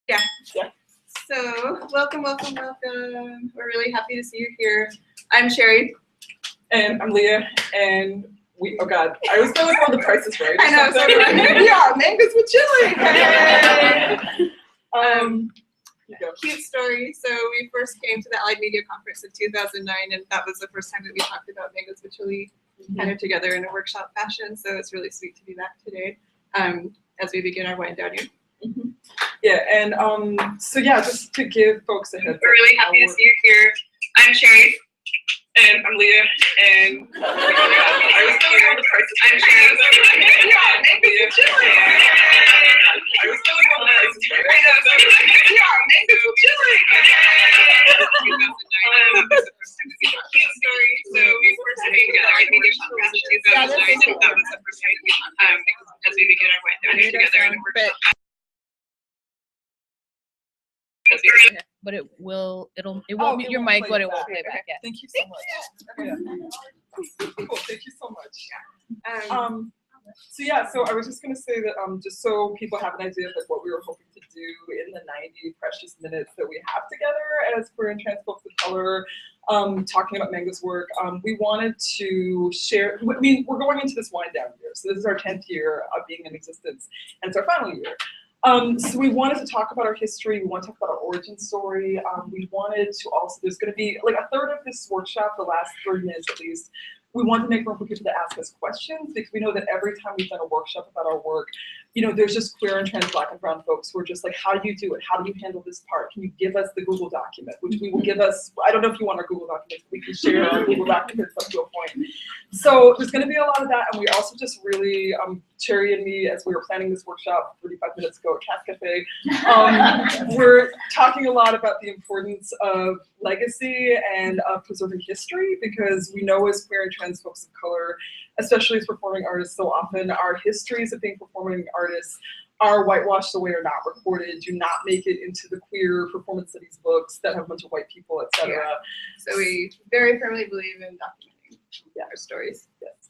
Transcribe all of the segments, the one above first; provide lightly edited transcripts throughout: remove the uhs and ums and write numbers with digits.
Yeah. Yeah. So welcome. We're really happy to see you here. I'm Sherry. And I'm Leah, and oh God, I always feel like we're on The Price is Right. I know. So yeah, mangoes with chili. Cute story. So we first came to the Allied Media Conference in 2009, and that was the first time that we talked about mangoes with chili kind of together in a workshop fashion. So it's really sweet to be back today as we begin our wind down here. Yeah, and so yeah, just to give folks a heads up. We're really happy to see you here. I'm Sherry. And I'm Leah, and I was feeling on The Price is Right. I'm Sherry. Yeah, mangoes with chili. I was feeling on The Price is Right. Yeah, mangoes with chili. 2009. Cute story. So we first came to the Allied Media Conference in 2009, and that was the first time as we begin our wind down here together in a workshop. But it won't mute your mic, but it won't play back. Yeah. Thank you so much. Yeah. Cool. Thank you so much. So I was just gonna say that just so people have an idea of like what we were hoping to do in the 90 precious minutes that we have together as queer and trans folks of color, talking about Mango's work, we wanted to share. I mean, we're going into this wind down year, so this is our 10th year of being in existence, and it's our final year. So we wanted to talk about our history, we want to talk about our origin story. We wanted to also, there's gonna be like a third of this workshop, the last 30 minutes at least, we want to make room for people to ask us questions because we know that every time we've done a workshop about our work, you know, there's just queer and trans, black and brown folks who are just like, how do you do it? How do you handle this part? Can you give us the Google document, which we will give us, I don't know if you want our Google document, but we can share our Google documents up to a point. So there's gonna be a lot of that, and we also just really, Cherry and me, as we were planning this workshop 35 minutes ago at Cat Cafe, we're talking a lot about the importance of legacy and of preserving history, because we know as queer and trans folks of color, especially as performing artists, so often our histories of being performing artists are whitewashed away or not recorded, do not make it into the queer performance studies books that have a bunch of white people, etc. Yeah. So we very firmly believe in documenting our stories. Yes.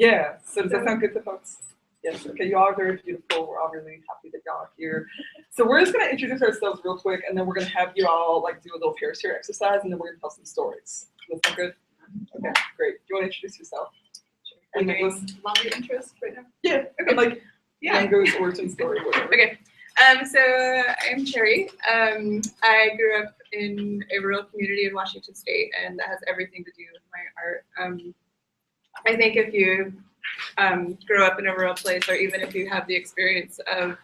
Yeah, so does that sound good to folks? Yes, okay, you all are very beautiful. We're all really happy that y'all are here. So we're just gonna introduce ourselves real quick, and then we're gonna have you all like do a little pair share exercise, and then we're gonna tell some stories. Does that sound good? Okay, great. Do you wanna introduce yourself? Sure. And longer interest right now? Yeah, okay. Like Mango's origin story, whatever. Okay. So I'm Cherry. I grew up in a rural community in Washington State, and that has everything to do with my art. I think if you grow up in a rural place, or even if you have the experience of,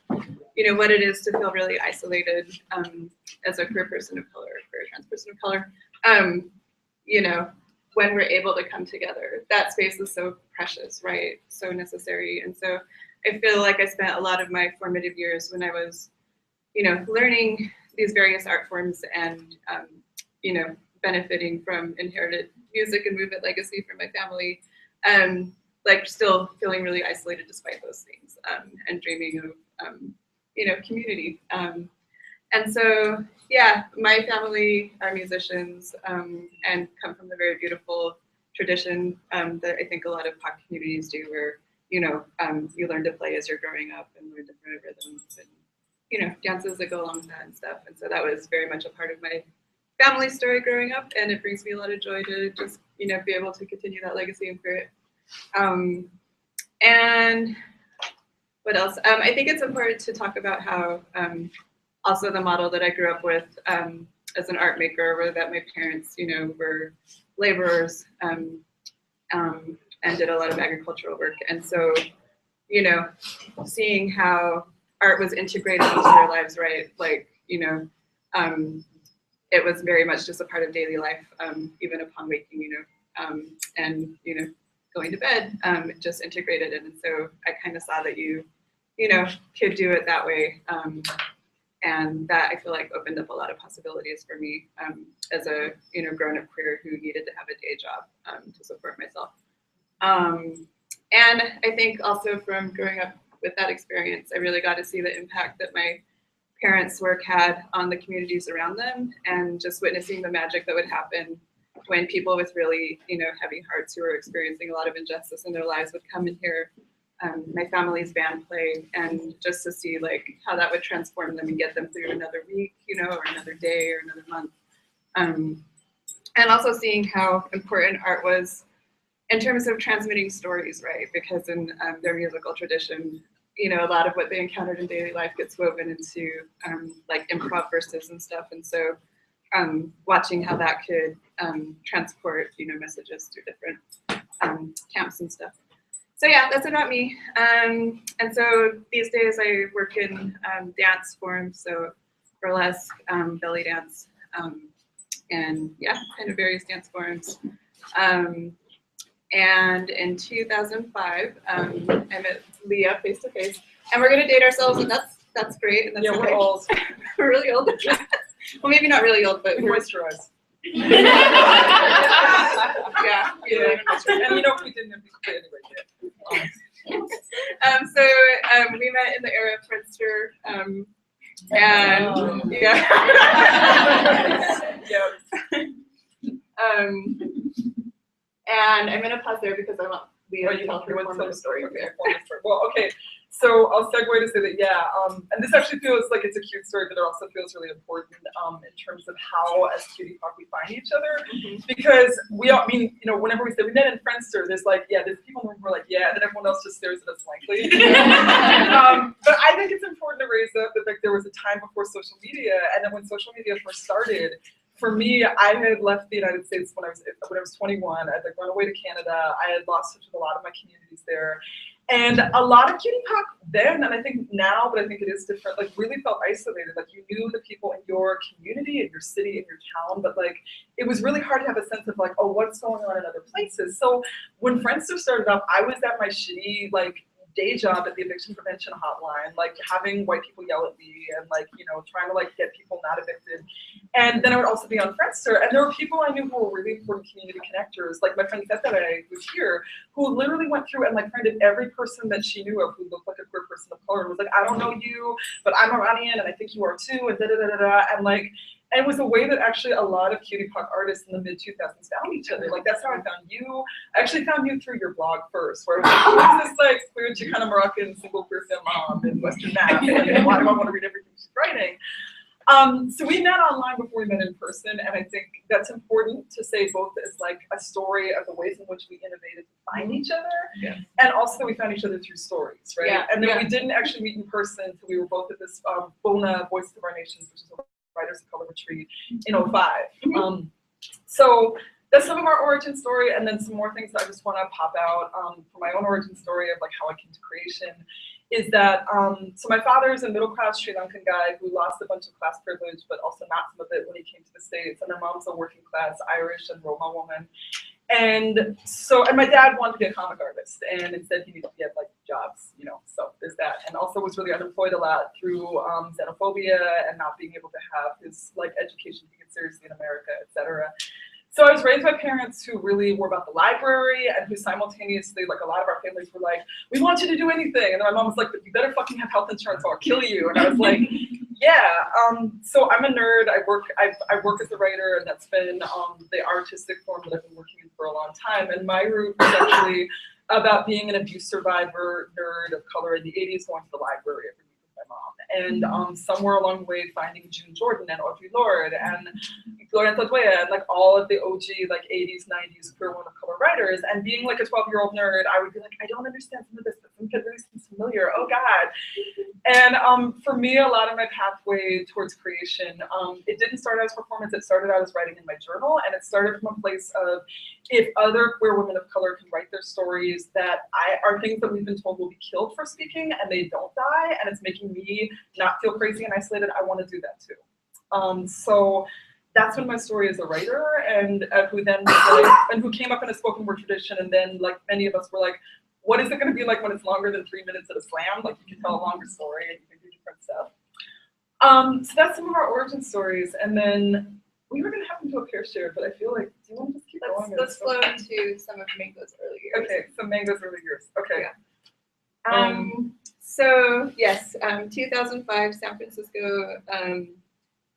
you know, what it is to feel really isolated as a queer person of color, queer trans person of color, you know, when we're able to come together, that space is so precious, right? So necessary. And so I feel like I spent a lot of my formative years when I was, you know, learning these various art forms and, you know, benefiting from inherited music and movement legacy from my family, like still feeling really isolated despite those things, and dreaming of, you know, community. And so, yeah, my family are musicians and come from a very beautiful tradition that I think a lot of POC communities do, where, you know, you learn to play as you're growing up and learn different rhythms and, you know, dances that go along with that and stuff. And so that was very much a part of my family story growing up, and it brings me a lot of joy to just, you know, be able to continue that legacy and create. And what else? I think it's important to talk about how also the model that I grew up with as an art maker, were that my parents, you know, were laborers and did a lot of agricultural work. And so, you know, seeing how art was integrated into their lives, right? Like, you know, it was very much just a part of daily life, even upon waking, you know, and, you know, going to bed, just integrated in. And so I kind of saw that you know, could do it that way. And that I feel like opened up a lot of possibilities for me as a, you know, grown-up queer who needed to have a day job to support myself. And I think also from growing up with that experience, I really got to see the impact that my parents' work had on the communities around them, and just witnessing the magic that would happen when people with really, you know, heavy hearts who were experiencing a lot of injustice in their lives would come in here my family's band play, and just to see like how that would transform them and get them through another week, you know, or another day or another month. And also seeing how important art was in terms of transmitting stories, right? Because in their musical tradition, you know, a lot of what they encountered in daily life gets woven into like improv verses and stuff. And so watching how that could transport, you know, messages through different camps and stuff. So yeah, that's about me. And so these days I work in dance forms, so burlesque, belly dance, and yeah, kind of various dance forms. And in 2005, I met Leah face to face, and we're gonna date ourselves, and that's great. And that's Yeah, we're old. We're really old. Well, maybe not really old, but We moisturize. yeah. Yeah. And you know, if we didn't, it'd be great anyway. So we met in the era of Friendster, and yeah. And I'm gonna pause there because I want Leah to tell her one more story. Well, okay. So I'll segue to say that, yeah, and this actually feels like it's a cute story, but it also feels really important in terms of how, as cutie pop, we find each other. Because we all, I mean, you know, whenever we say we met in Friendster, there's like, yeah, there's people who are like, yeah, and then everyone else just stares at us blankly. But I think it's important to raise up that like there was a time before social media, and then when social media first started, for me, I had left the United States when I was 21. I'd like run away to Canada. I had lost touch with a lot of my communities there. And a lot of cutie pop then, and I think now, but I think it is different, like really felt isolated. Like you knew the people in your community, in your city, in your town, but like it was really hard to have a sense of like, oh, what's going on in other places. So when Friendster started up, I was at my shitty like day job at the eviction prevention hotline, like having white people yell at me and like, you know, trying to like get people not evicted. And then I would also be on Friendster, and there were people I knew who were really important community connectors, like my friend Pepe, who's here, who literally went through and like friended every person that she knew of who looked like a queer person of color, and was like, I don't know you, but I'm Iranian and I think you are too, and and like, and it was a way that actually a lot of cutie pop artists in the mid-2000s found each other. Like that's how I found you. I actually found you through your blog first, where I was like, who is this like queer Chicana Moroccan single queer femme mom in Western Mass? And why do I want to read everything she's writing? So we met online before we met in person, and I think that's important to say both as like a story of the ways in which we innovated to find each other, and also that we found each other through stories, right? Yeah. And then we didn't actually meet in person until we were both at this BONA, Voice of Our Nations, which is a Writers of Color retreat in 2005. So that's some of our origin story, and then some more things that I just want to pop out for my own origin story of like how I came to creation. Is that, so my father is a middle-class Sri Lankan guy who lost a bunch of class privilege, but also not some of it when he came to the States. And my mom's a working-class Irish and Roma woman. And so, and my dad wanted to be a comic artist, and instead he had like jobs, you know, so there's that. And also was really unemployed a lot through xenophobia and not being able to have his like education taken seriously in America, etc. So I was raised by parents who really were about the library and who simultaneously, like a lot of our families were like, we want you to do anything. And then my mom was like, but you better fucking have health insurance or I'll kill you. And I was like, yeah. So I'm a nerd. I work as a writer, and that's been the artistic form that I've been working in for a long time. And my root is actually about being an abuse survivor, nerd of color in the 80s, going to the library every week with my mom. And somewhere along the way, finding June Jordan and Audre Lorde and Gloria Tadwea and like all of the OG like 80s, 90s queer women of color writers, and being like a 12-year-old nerd, I would be like, I don't understand some of this, but some kid really seems familiar. Oh God. And for me, a lot of my pathway towards creation, it didn't start out as performance. It started out as writing in my journal, and it started from a place of if other queer women of color can write their stories that are things that we've been told will be killed for speaking, and they don't die, and it's making me not feel crazy and isolated, I want to do that too. So that's when my story as a writer, and who then and who came up in a spoken word tradition, and then like many of us were like, what is it going to be like when it's longer than 3 minutes at a slam? Like you can tell a longer story and you can do different stuff. So that's some of our origin stories, and then we were going to have them to appear shared, but I feel like, do you want to just keep going? Let's flow into some of Mango's early years. Okay, so Mango's early years. Okay. Yeah. So yes, 2005, San Francisco,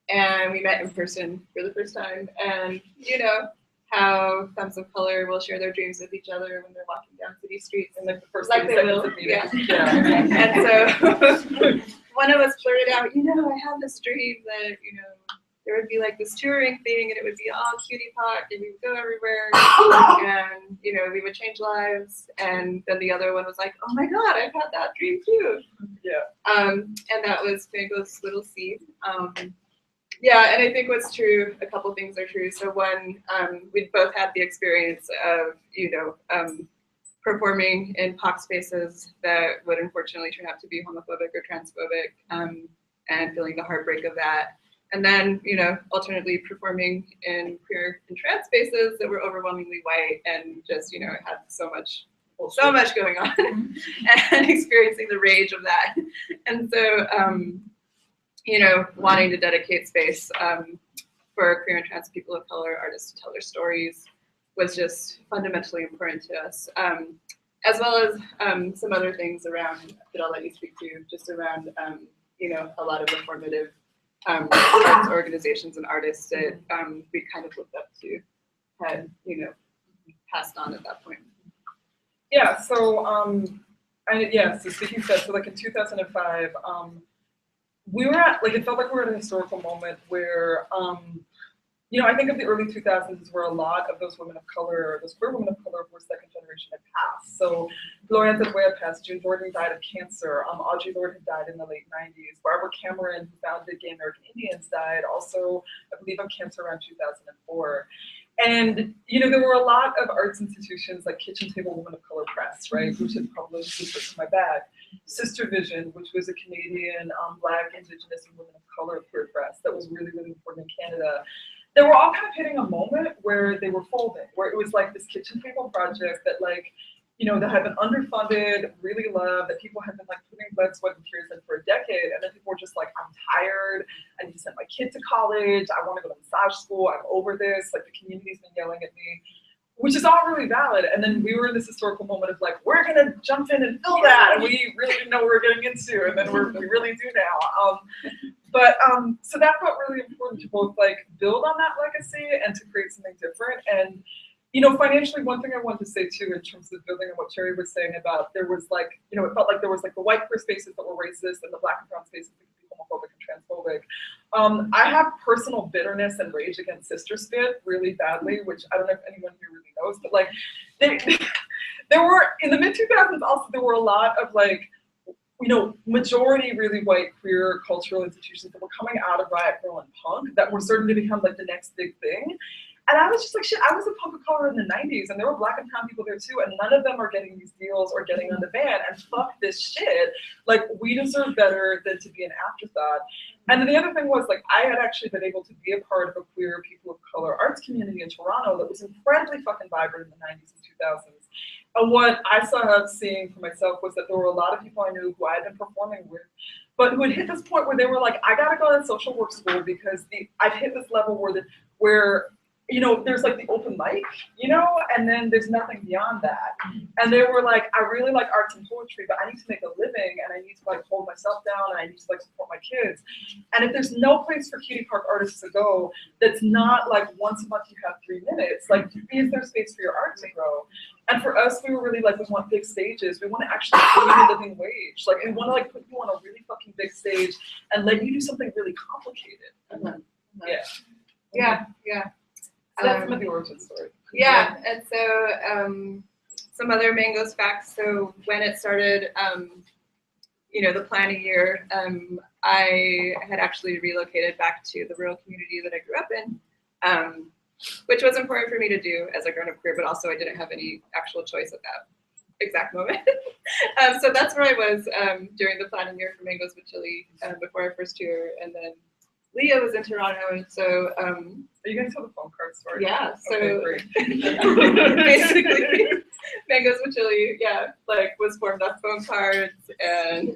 and we met in person for the first time, and you know, how femmes of color will share their dreams with each other when they're walking down city streets. And like the first Like 30 they seconds will, of meeting. yeah. And so one of us blurted out, I have this dream that, there would be like this touring thing and it would be all cutie pot and we would go everywhere and, we would change lives. And then the other one was like, oh my God, I've had that dream too. Yeah. And that was Mango's little seed. Yeah, and I think what's true, a couple things are true. So one, we both had the experience of, performing in POC spaces that would unfortunately turn out to be homophobic or transphobic, and feeling the heartbreak of that. And then, alternately performing in queer and trans spaces that were overwhelmingly white and just, had so much going on and experiencing the rage of that. And so, wanting to dedicate space for queer and trans people of color artists to tell their stories was just fundamentally important to us, as well as some other things around that I'll let you speak to, just around, a lot of the formative arts organizations and artists that we kind of looked up to, had, passed on at that point. Yeah, so, so speaking of that, so like in 2005, we were at, it felt like we were at a historical moment where, I think of the early 2000s where a lot of those women of color, those queer women of color were second generation had passed. So Gloria Anzalduea passed, June Jordan died of cancer, Audre Lorde had died in the late 90s, Barbara Cameron, who founded Gay American Indians, died also, I believe, of cancer around 2004. And, there were a lot of arts institutions like Kitchen Table Women of Color Press, right, which had published Secrets in My Bag. Sister Vision, which was a Canadian Black, Indigenous, and women of color queer press that was really, really important in Canada. They were all kind of hitting a moment where they were folding, where it was like this kitchen table project that that had been underfunded, really loved, that people had been putting blood, sweat, and tears in for a decade. And then people were just like, I'm tired. I need to send my kid to college. I want to go to massage school. I'm over this. The community's been yelling at me, which is all really valid. And then we were in this historical moment of we're going to jump in and fill that. And we really didn't know what we were getting into. And then we really do now. So that felt really important to both build on that legacy and to create something different. And, financially, one thing I wanted to say too, in terms of building on what Cherry was saying about, there was it felt like there was the white queer spaces that were racist and the Black and brown spaces that could be homophobic and transphobic. I have personal bitterness and rage against Sister Spit really badly, which I don't know if anyone here really knows, but there were, in the mid-2000s also, there were a lot of majority really white queer cultural institutions that were coming out of Riot Grrrl and punk that were starting to become the next big thing. And I was just shit, I was a punk of color in the 90s and there were Black and brown people there too, and none of them are getting these deals or getting on the van, and fuck this shit. We deserve better than to be an afterthought. And then the other thing was, I had actually been able to be a part of a queer people of color arts community in Toronto that was incredibly fucking vibrant in the 90s and 2000s. And what I saw seeing for myself was that there were a lot of people I knew who I had been performing with, but who had hit this point where they were I gotta go to social work school because I've hit this level where there's the open mic, and then there's nothing beyond that. And they were I really like arts and poetry, but I need to make a living and I need to hold myself down and I need to support my kids. And if there's no place for cutie park artists to go, that's not once a month you have 3 minutes, is there space for your art to grow? And for us, we were really we want big stages. We want to actually pay you a living wage. We want to put you on a really fucking big stage and let you do something really complicated. Yeah. So that's some of the origin story. Yeah, and so some other Mango's facts. So when it started, the planning year, I had actually relocated back to the rural community that I grew up in, which was important for me to do as a grown-up queer, but also I didn't have any actual choice at that exact moment. So that's where I was during the planning year for Mango's with Chili before our first tour, and then Leah was in Toronto, and so are you going to tell the phone card story? Yeah, so okay, basically Mango's with Chili, was formed off phone cards and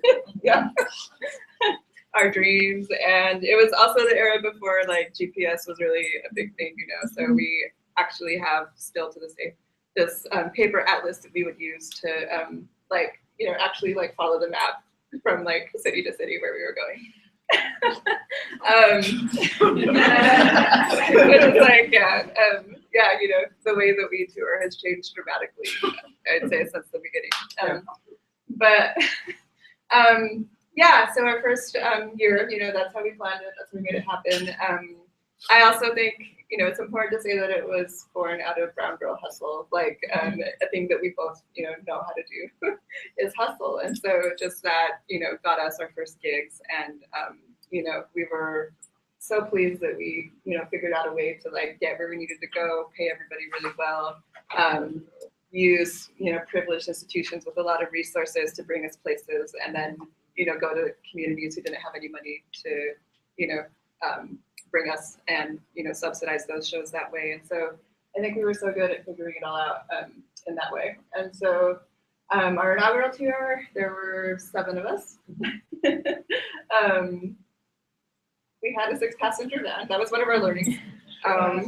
our dreams. And it was also the era before GPS was really a big thing, so we actually have still to this day this paper atlas that we would use to actually follow the map from city to city where we were going. Which is you know, the way that we tour has changed dramatically, I'd say, since the beginning. Yeah, so our first year, you know, that's how we planned it, that's how we made it happen. I also think, you know, it's important to say that it was born out of brown girl hustle, like a thing that we both, you know how to do is hustle. And so just that, you know, got us our first gigs, and, you know, we were so pleased that we, you know, figured out a way to like get where we needed to go, pay everybody really well, use, you know, privileged institutions with a lot of resources to bring us places, and then, you know, go to communities who didn't have any money to, you know, bring us and, you know, subsidize those shows that way. And so I think we were so good at figuring it all out in that way. And so our inaugural tour, there were 7 of us. We had a 6-passenger van. That was one of our learnings. Oh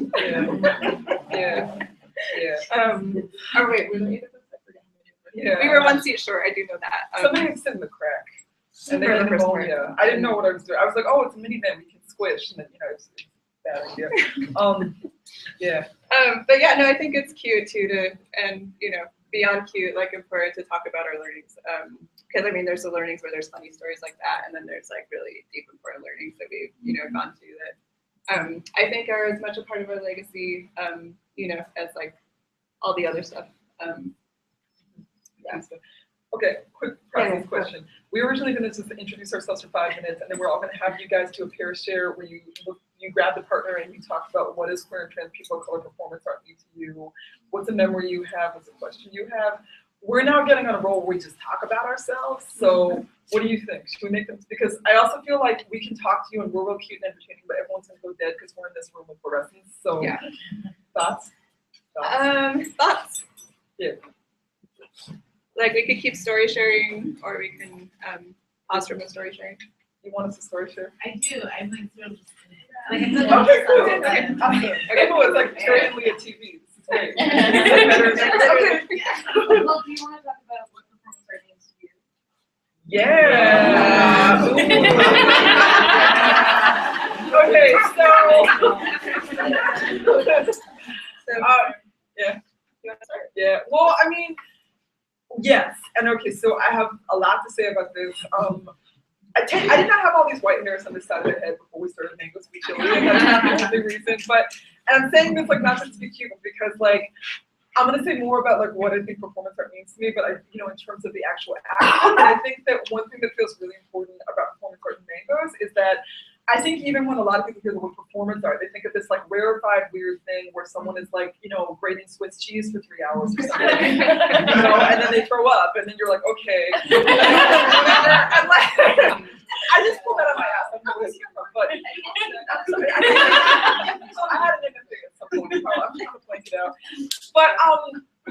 wait, we don't need to put that. We were 1 seat short. I do know that. Somebody had sit in the crack, and they had pneumonia. I didn't know what I was doing. I was like, oh, it's a minivan. We can squish, and then, you know, it's a bad idea. But yeah, no, I think it's cute too and, you know, beyond cute, like important to talk about our learnings. Because I mean, there's the learnings where there's funny stories like that, and then there's like really deep important learnings that we've, you know, gone to that I think are as much a part of our legacy, you know, as like all the other stuff. Okay, quick process question. We were originally going to just introduce ourselves for 5 minutes, and then we're all going to have you guys do a pair share where you grab the partner and you talk about what is queer and trans people of color performance art mean to you, what's a memory you have, what's a question you have. We're now getting on a roll where we just talk about ourselves. So what do you think? Should we make them? Because I also feel like we can talk to you and we're real cute and entertaining, but everyone's going to go dead because we're in this room with fluorescents. So yeah. Thoughts? Thoughts? Yeah. Like we could keep story sharing, or we can pause from the story sharing. You want us to story share? I do. I'm like so interested in it. Like, okay, cool. Okay, cool. It's like Terry and Leah TV. This is great. Okay. Well, do you want to talk about what performance art means to you? Yeah. Okay, yeah. You want to start? Yeah. Well, I mean. Yes, and okay, so I have a lot to say about this. I did not have all these white hairs on this side of the head before we started Mango Sweet Chili, and that's a big reason. And I'm saying this like not just to be cute, but because like I'm gonna say more about like what I think performance art means to me, but you know, in terms of the actual act. And I think that one thing that feels really important about performance art in Mangoes is that I think even when a lot of people hear the word performance art, they think of this like rarefied weird thing where someone is like, you know, grating Swiss cheese for 3 hours or something, you know, and then they throw up, and then you're like, okay. And like, I just pulled that out of my ass. I don't know where this came from, but I'm sorry. I had an image at some point. I'm trying to blank it out. But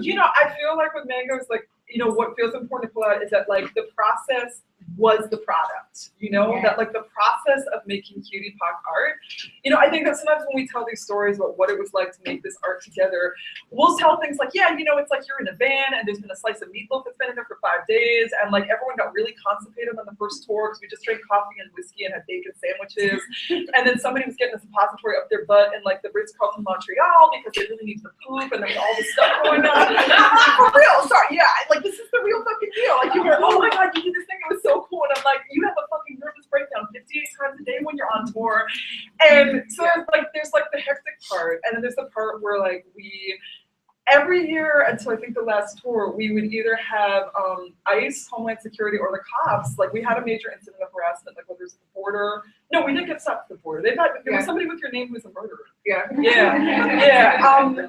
you know, I feel like with Mangoes, like, you know, what feels important to pull out is that like the process was the product, you know, that like the process of making cutie pop art. You know, I think that sometimes when we tell these stories about what it was like to make this art together, we'll tell things like, yeah, you know, it's like you're in a van and there's been a slice of meatloaf that's been in there for 5 days, and like everyone got really constipated on the first tour because we just drank coffee and whiskey and had bacon sandwiches, and then somebody was getting a suppository up their butt in like the Ritz-Carlton Montreal because they really needed to poop, and there was all this stuff going on. For real, sorry, yeah, like this is the real fucking deal. Like you were, oh my god, you did this thing, it was so cool, and I'm like, you have a fucking nervous breakdown 58 times a day when you're on tour. And so there's like the hectic part, and then there's the part where like we every year until I think the last tour, we would either have ICE, Homeland Security, or the cops. Like we had a major incident of harassment, like whether it's at the border. No, we didn't get stopped at the border. There was somebody with your name who was a murderer. Yeah.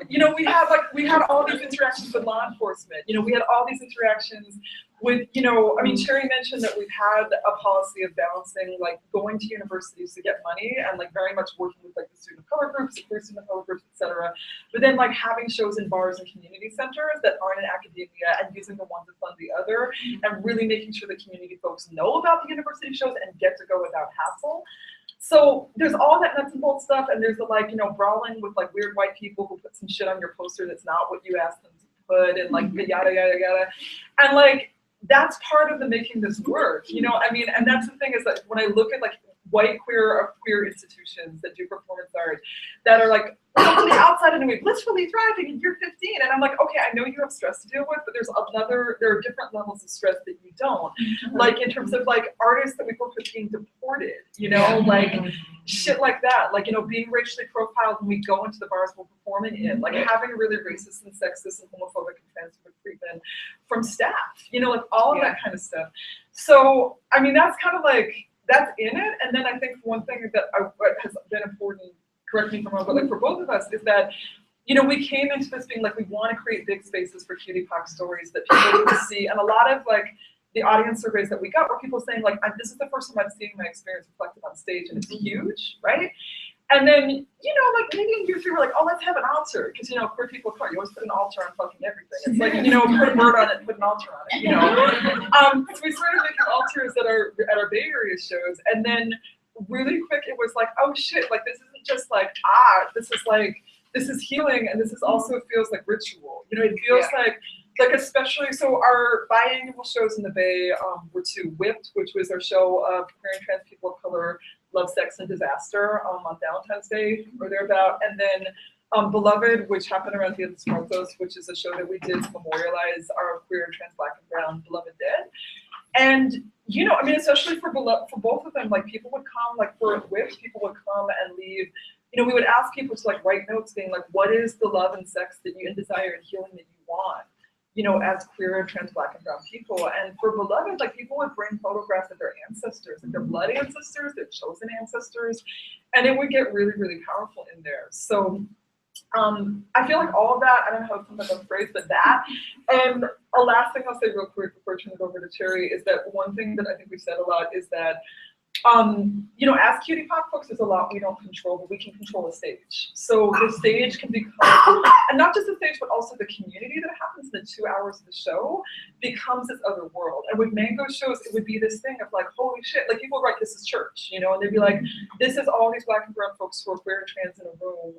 You know, we had all these interactions with law enforcement. You know, we had all these interactions with, you know, I mean, Sherry mentioned that we've had a policy of balancing, like going to universities to get money and like very much working with like the student of color groups, the queer student of color groups, etc. But then like having shows in bars and community centers that aren't in academia and using the one to fund the other, and really making sure the community folks know about the university shows and get to go without hassle. So there's all that nuts and bolts stuff, and there's the like, you know, brawling with like weird white people who put some shit on your poster that's not what you asked them to put, and like the yada yada yada, and like that's part of the making this work, you know. I mean, and that's the thing is that when I look at like white queer institutions that do performance art that are like, on the outside anyway, blissfully thriving and you're 15. And I'm like, okay, I know you have stress to deal with, but there are different levels of stress that you don't. Like in terms of like artists that we work with being deported, you know, like shit like that. Like, you know, being racially profiled when we go into the bars we're performing in, like having really racist and sexist and homophobic and transphobic treatment from staff, you know, like all of that kind of stuff. So, I mean, that's kind of like, that's in it. And then I think one thing that has been important, correct me if I'm wrong, but like for both of us is that, you know, we came into this being like, we want to create big spaces for cutie pop stories that people can see. And a lot of like the audience surveys that we got were people saying like, this is the first time I'm seeing my experience reflected on stage and it's huge, right? And then, you know, like maybe in year 3 we're like, oh, let's have an altar. Because, you know, queer people come, you always put an altar on fucking everything. It's like, you know, put a bird on it, put an altar on it, you know. So we started making altars at our Bay Area shows. And then really quick, it was like, oh shit, like this isn't just like this is healing, and this is also feels like ritual. You know, it feels like especially so our biannual shows in the Bay were 2. Whipped, which was our show of queer and trans people of color love, sex, and disaster on Valentine's Day or thereabout, and then Beloved, which happened around Dia de los Muertos, which is a show that we did to memorialize our queer, trans, black, and brown beloved dead. And, you know, I mean, especially for both of them, like people would come, like for Whipped, people would come and leave. You know, we would ask people to like write notes being like, what is the love and sex that you and desire and healing that you want, you know, as queer and trans, black, and brown people. And for Beloved, like people would bring photographs of their ancestors, like their blood ancestors, their chosen ancestors, and it would get really, really powerful in there. So I feel like all of that, I don't know how to put that on phrase, but that. And a last thing I'll say real quick before I turn it over to Terry is that one thing that I think we've said a lot is that, you know, as cutie pop folks, there's a lot we don't control, but we can control the stage. So the stage can become, and not just the stage, but also the community that happens in the 2 hours of the show becomes this other world. And with Mango shows, it would be this thing of like, holy shit, like people write, this is church, you know, and they'd be like, this is all these black and brown folks who are queer and trans in a room.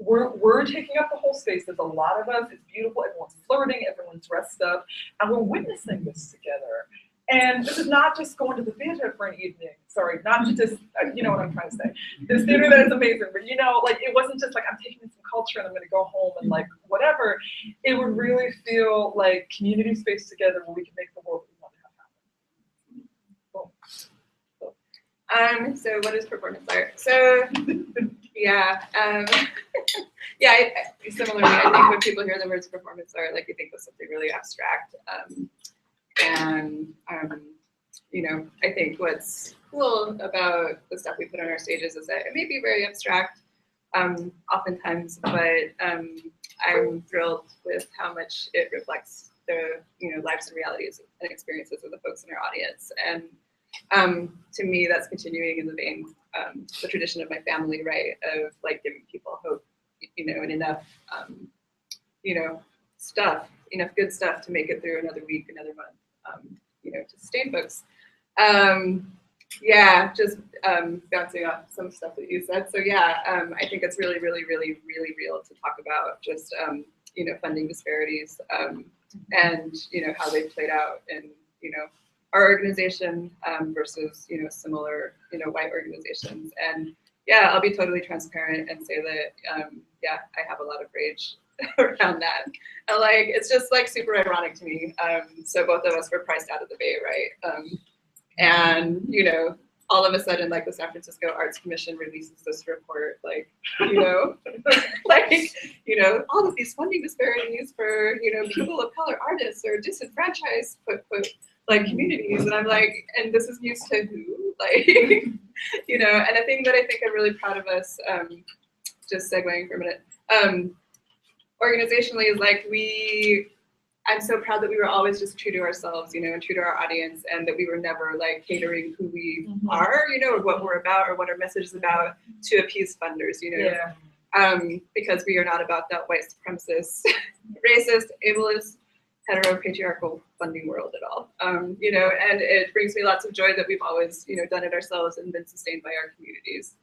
We're taking up the whole space. There's a lot of us. It's beautiful. Everyone's flirting. Everyone's dressed up, and we're witnessing this together. And this is not just going to the theater for an evening. Sorry, not to just, you know what I'm trying to say. This theater that is amazing, but you know, like it wasn't just like I'm taking in some culture and I'm going to go home and like whatever. It would really feel like community space together where we can make the world we want to have happen. So what is performance art? So yeah, similarly, I think when people hear the words performance art, like you think of something really abstract. You know, I think what's cool about the stuff we put on our stages is that it may be very abstract oftentimes, but I'm thrilled with how much it reflects the, you know, lives and realities and experiences of the folks in our audience. And to me, that's continuing in the vein, the tradition of my family, right, of like giving people hope, you know, and enough, you know, enough good stuff to make it through another week, another month, you know, to sustain folks. Yeah, just bouncing off some stuff that you said. So yeah, I think it's really, really, really, really real to talk about just, you know, funding disparities and, you know, how they played out in, you know, our organization versus, you know, similar, you know, white organizations. And yeah, I'll be totally transparent and say that, yeah, I have a lot of rage around that. And like, it's just like super ironic to me. So both of us were priced out of the Bay, right? And, you know, all of a sudden, like the San Francisco Arts Commission releases this report, like, you know, like, you know, all of these funding disparities for, you know, people of color artists or disenfranchised, quote, like communities. And I'm like, and this is news to who? Like, you know, and a thing that I think I'm really proud of us, just segueing for a minute, organizationally is like I'm so proud that we were always just true to ourselves, you know, and true to our audience, and that we were never like catering who we are, you know, or what we're about or what our message is about to appease funders, you know. Yeah. Because we are not about that white supremacist, racist, ableist, heteropatriarchal funding world at all. You know, and it brings me lots of joy that we've always, you know, done it ourselves and been sustained by our communities.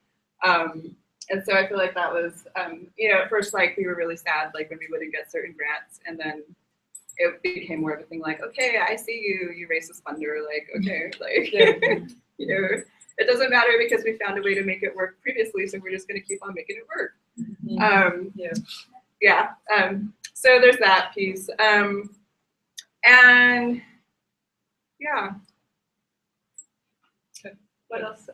And so I feel like that was, you know, at first, like we were really sad, like when we wouldn't get certain grants, and then it became more of a thing like, okay, I see you, you racist funder, like, okay, like, you know, it doesn't matter because we found a way to make it work previously, so we're just going to keep on making it work. So there's that piece. And yeah. What else?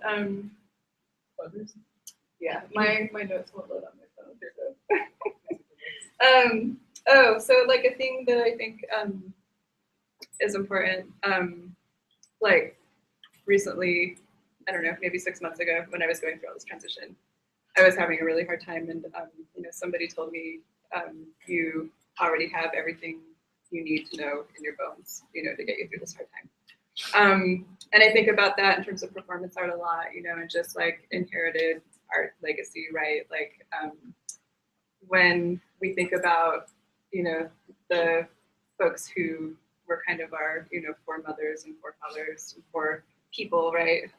Yeah, my notes won't load on my phone. So like a thing that I think is important, like recently, I don't know, maybe 6 months ago when I was going through all this transition, I was having a really hard time, and somebody told me, you already have everything you need to know in your bones, to get you through this hard time. And I think about that in terms of performance art a lot, and just like inherited art legacy, right? Like when we think about, the folks who were kind of our, foremothers and forefathers and for people, right?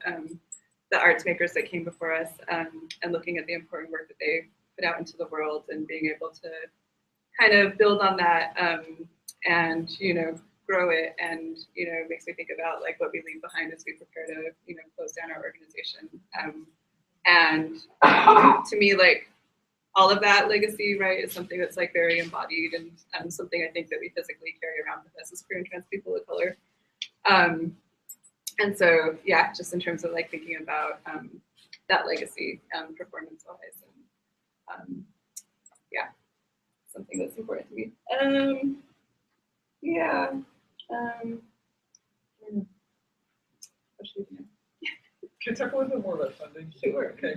The arts makers that came before us, and looking at the important work that they put out into the world and being able to kind of build on that, and, grow it, and makes me think about like what we leave behind as we prepare to close down our organization, and to me, like all of that legacy, right, is something that's like very embodied, and something I think that we physically carry around with us as queer and trans people of color, and so yeah, just in terms of like thinking about that legacy, performance wise, and yeah, something that's important to me. Yeah. Can you talk a little bit more about funding? Sure. Okay.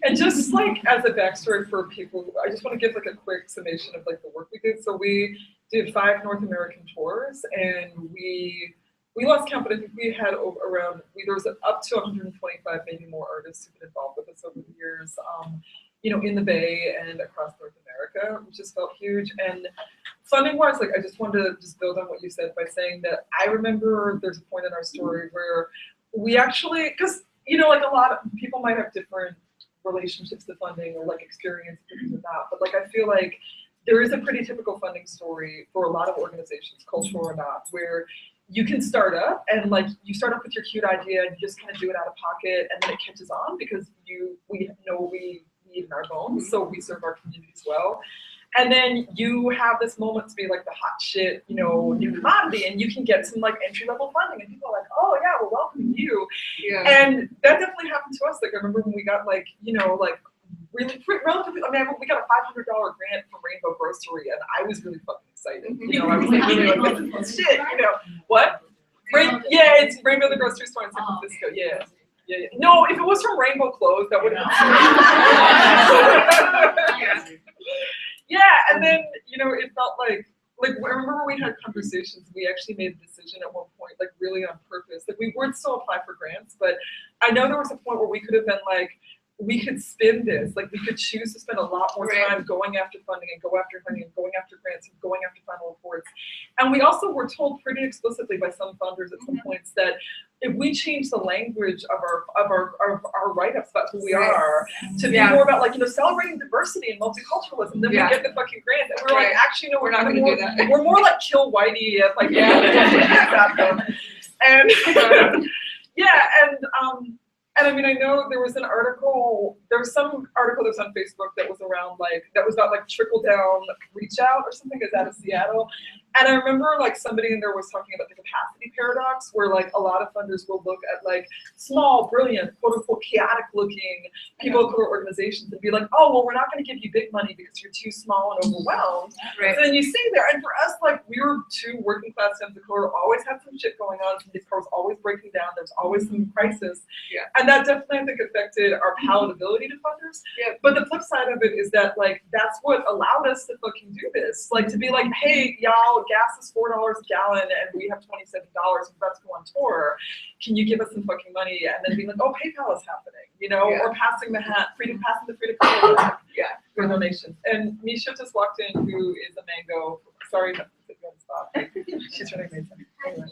And just like as a backstory for people, I just want to give like a quick summation of like the work we did. So we did 5 North American tours, and we lost count, but I think we had there was up to 125, maybe more artists who've been involved with us over the years, in the Bay and across North America, which just felt huge. And funding wise, like I just wanted to just build on what you said by saying that I remember there's a point in our story where we actually, because like a lot of people might have different relationships to funding or like experience with that, but like I feel like there is a pretty typical funding story for a lot of organizations, cultural or not, where you can start up and like you start up with your cute idea and you just kind of do it out of pocket, and then it catches on because we know we need in our bones, so we serve our communities well. And then you have this moment to be like the hot shit, new commodity, and you can get some like entry level funding, and people are like, oh yeah, we're welcoming you. Yeah. And that definitely happened to us. Like I remember when we got like, like really relatively, I mean, we got a $500 grant from Rainbow Grocery, and I was really fucking excited. I was like really like, this is shit, What? Yeah, it's Rainbow the grocery store in San Francisco. Yeah. Yeah. No, if it was from Rainbow Clothes, that would have been Yeah, and then, it felt like I remember we had conversations, we actually made a decision at one point, like really on purpose, like we would still apply for grants, but I know there was a point where we could have been like, we could spin this, like we could choose to spend a lot more time going after funding and go after funding and going after grants and going after final reports. And we also were told pretty explicitly by some funders at some points that if we change the language of our write-ups about who we are to be more about like, celebrating diversity and multiculturalism, then we get the fucking grant. And we're like, actually, no, we're not gonna do that. We're more like Kill Whitey, like and and I mean, I know there was some article that was on Facebook that was around that was about trickle down reach out or something, is out of Seattle. And I remember somebody in there was talking about the capacity paradox, where a lot of funders will look at small, brilliant, quote unquote chaotic looking people of color organizations and be like, oh, well, we're not going to give you big money because you're too small and overwhelmed. Right. So then you see there, and for us, we were 2 working class femmes of color, always had some shit going on, these girls always breaking down, there's always some crisis. Yeah. And that definitely, I think, affected our palatability to funders. Yeah. But the flip side of it is that that's what allowed us to fucking do this. To be like, hey, y'all, gas is $4 a gallon and we have $27, we're about to go on tour. Can you give us some fucking money? And then being like, oh, PayPal is happening, or passing the hat, passing the free to color back for donations. And Misha just walked in, who is a mango. Sorry to put you on the spot. She's really amazing. Anyway,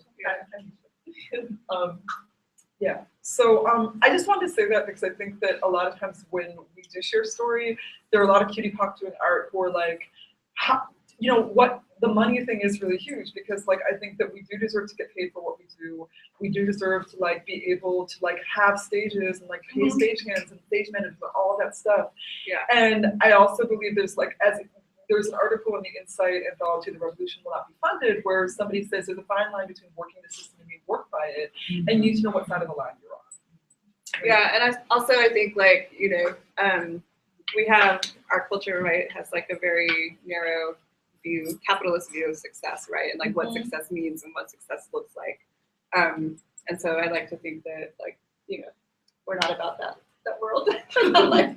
So I just wanted to say that because I think that a lot of times when we do share story, there are a lot of cutie pop doing art who are like, the money thing is really huge because like I think that we do deserve to get paid for what we do. We do deserve to like be able to like have stages and like pay stagehands and stage management, all of that stuff. Yeah. And I also believe there's an article in the Insight anthology, "The Revolution Will Not Be Funded," where somebody says there's a fine line between working the system and being worked by it, and you need to know what side of the line you're on. Yeah, and I think like, you know, we have our culture, right, has like a very narrow view, capitalist view of success, right, and like what success means and what success looks like. And so I like to think that, like, you know, we're not about that world. Like,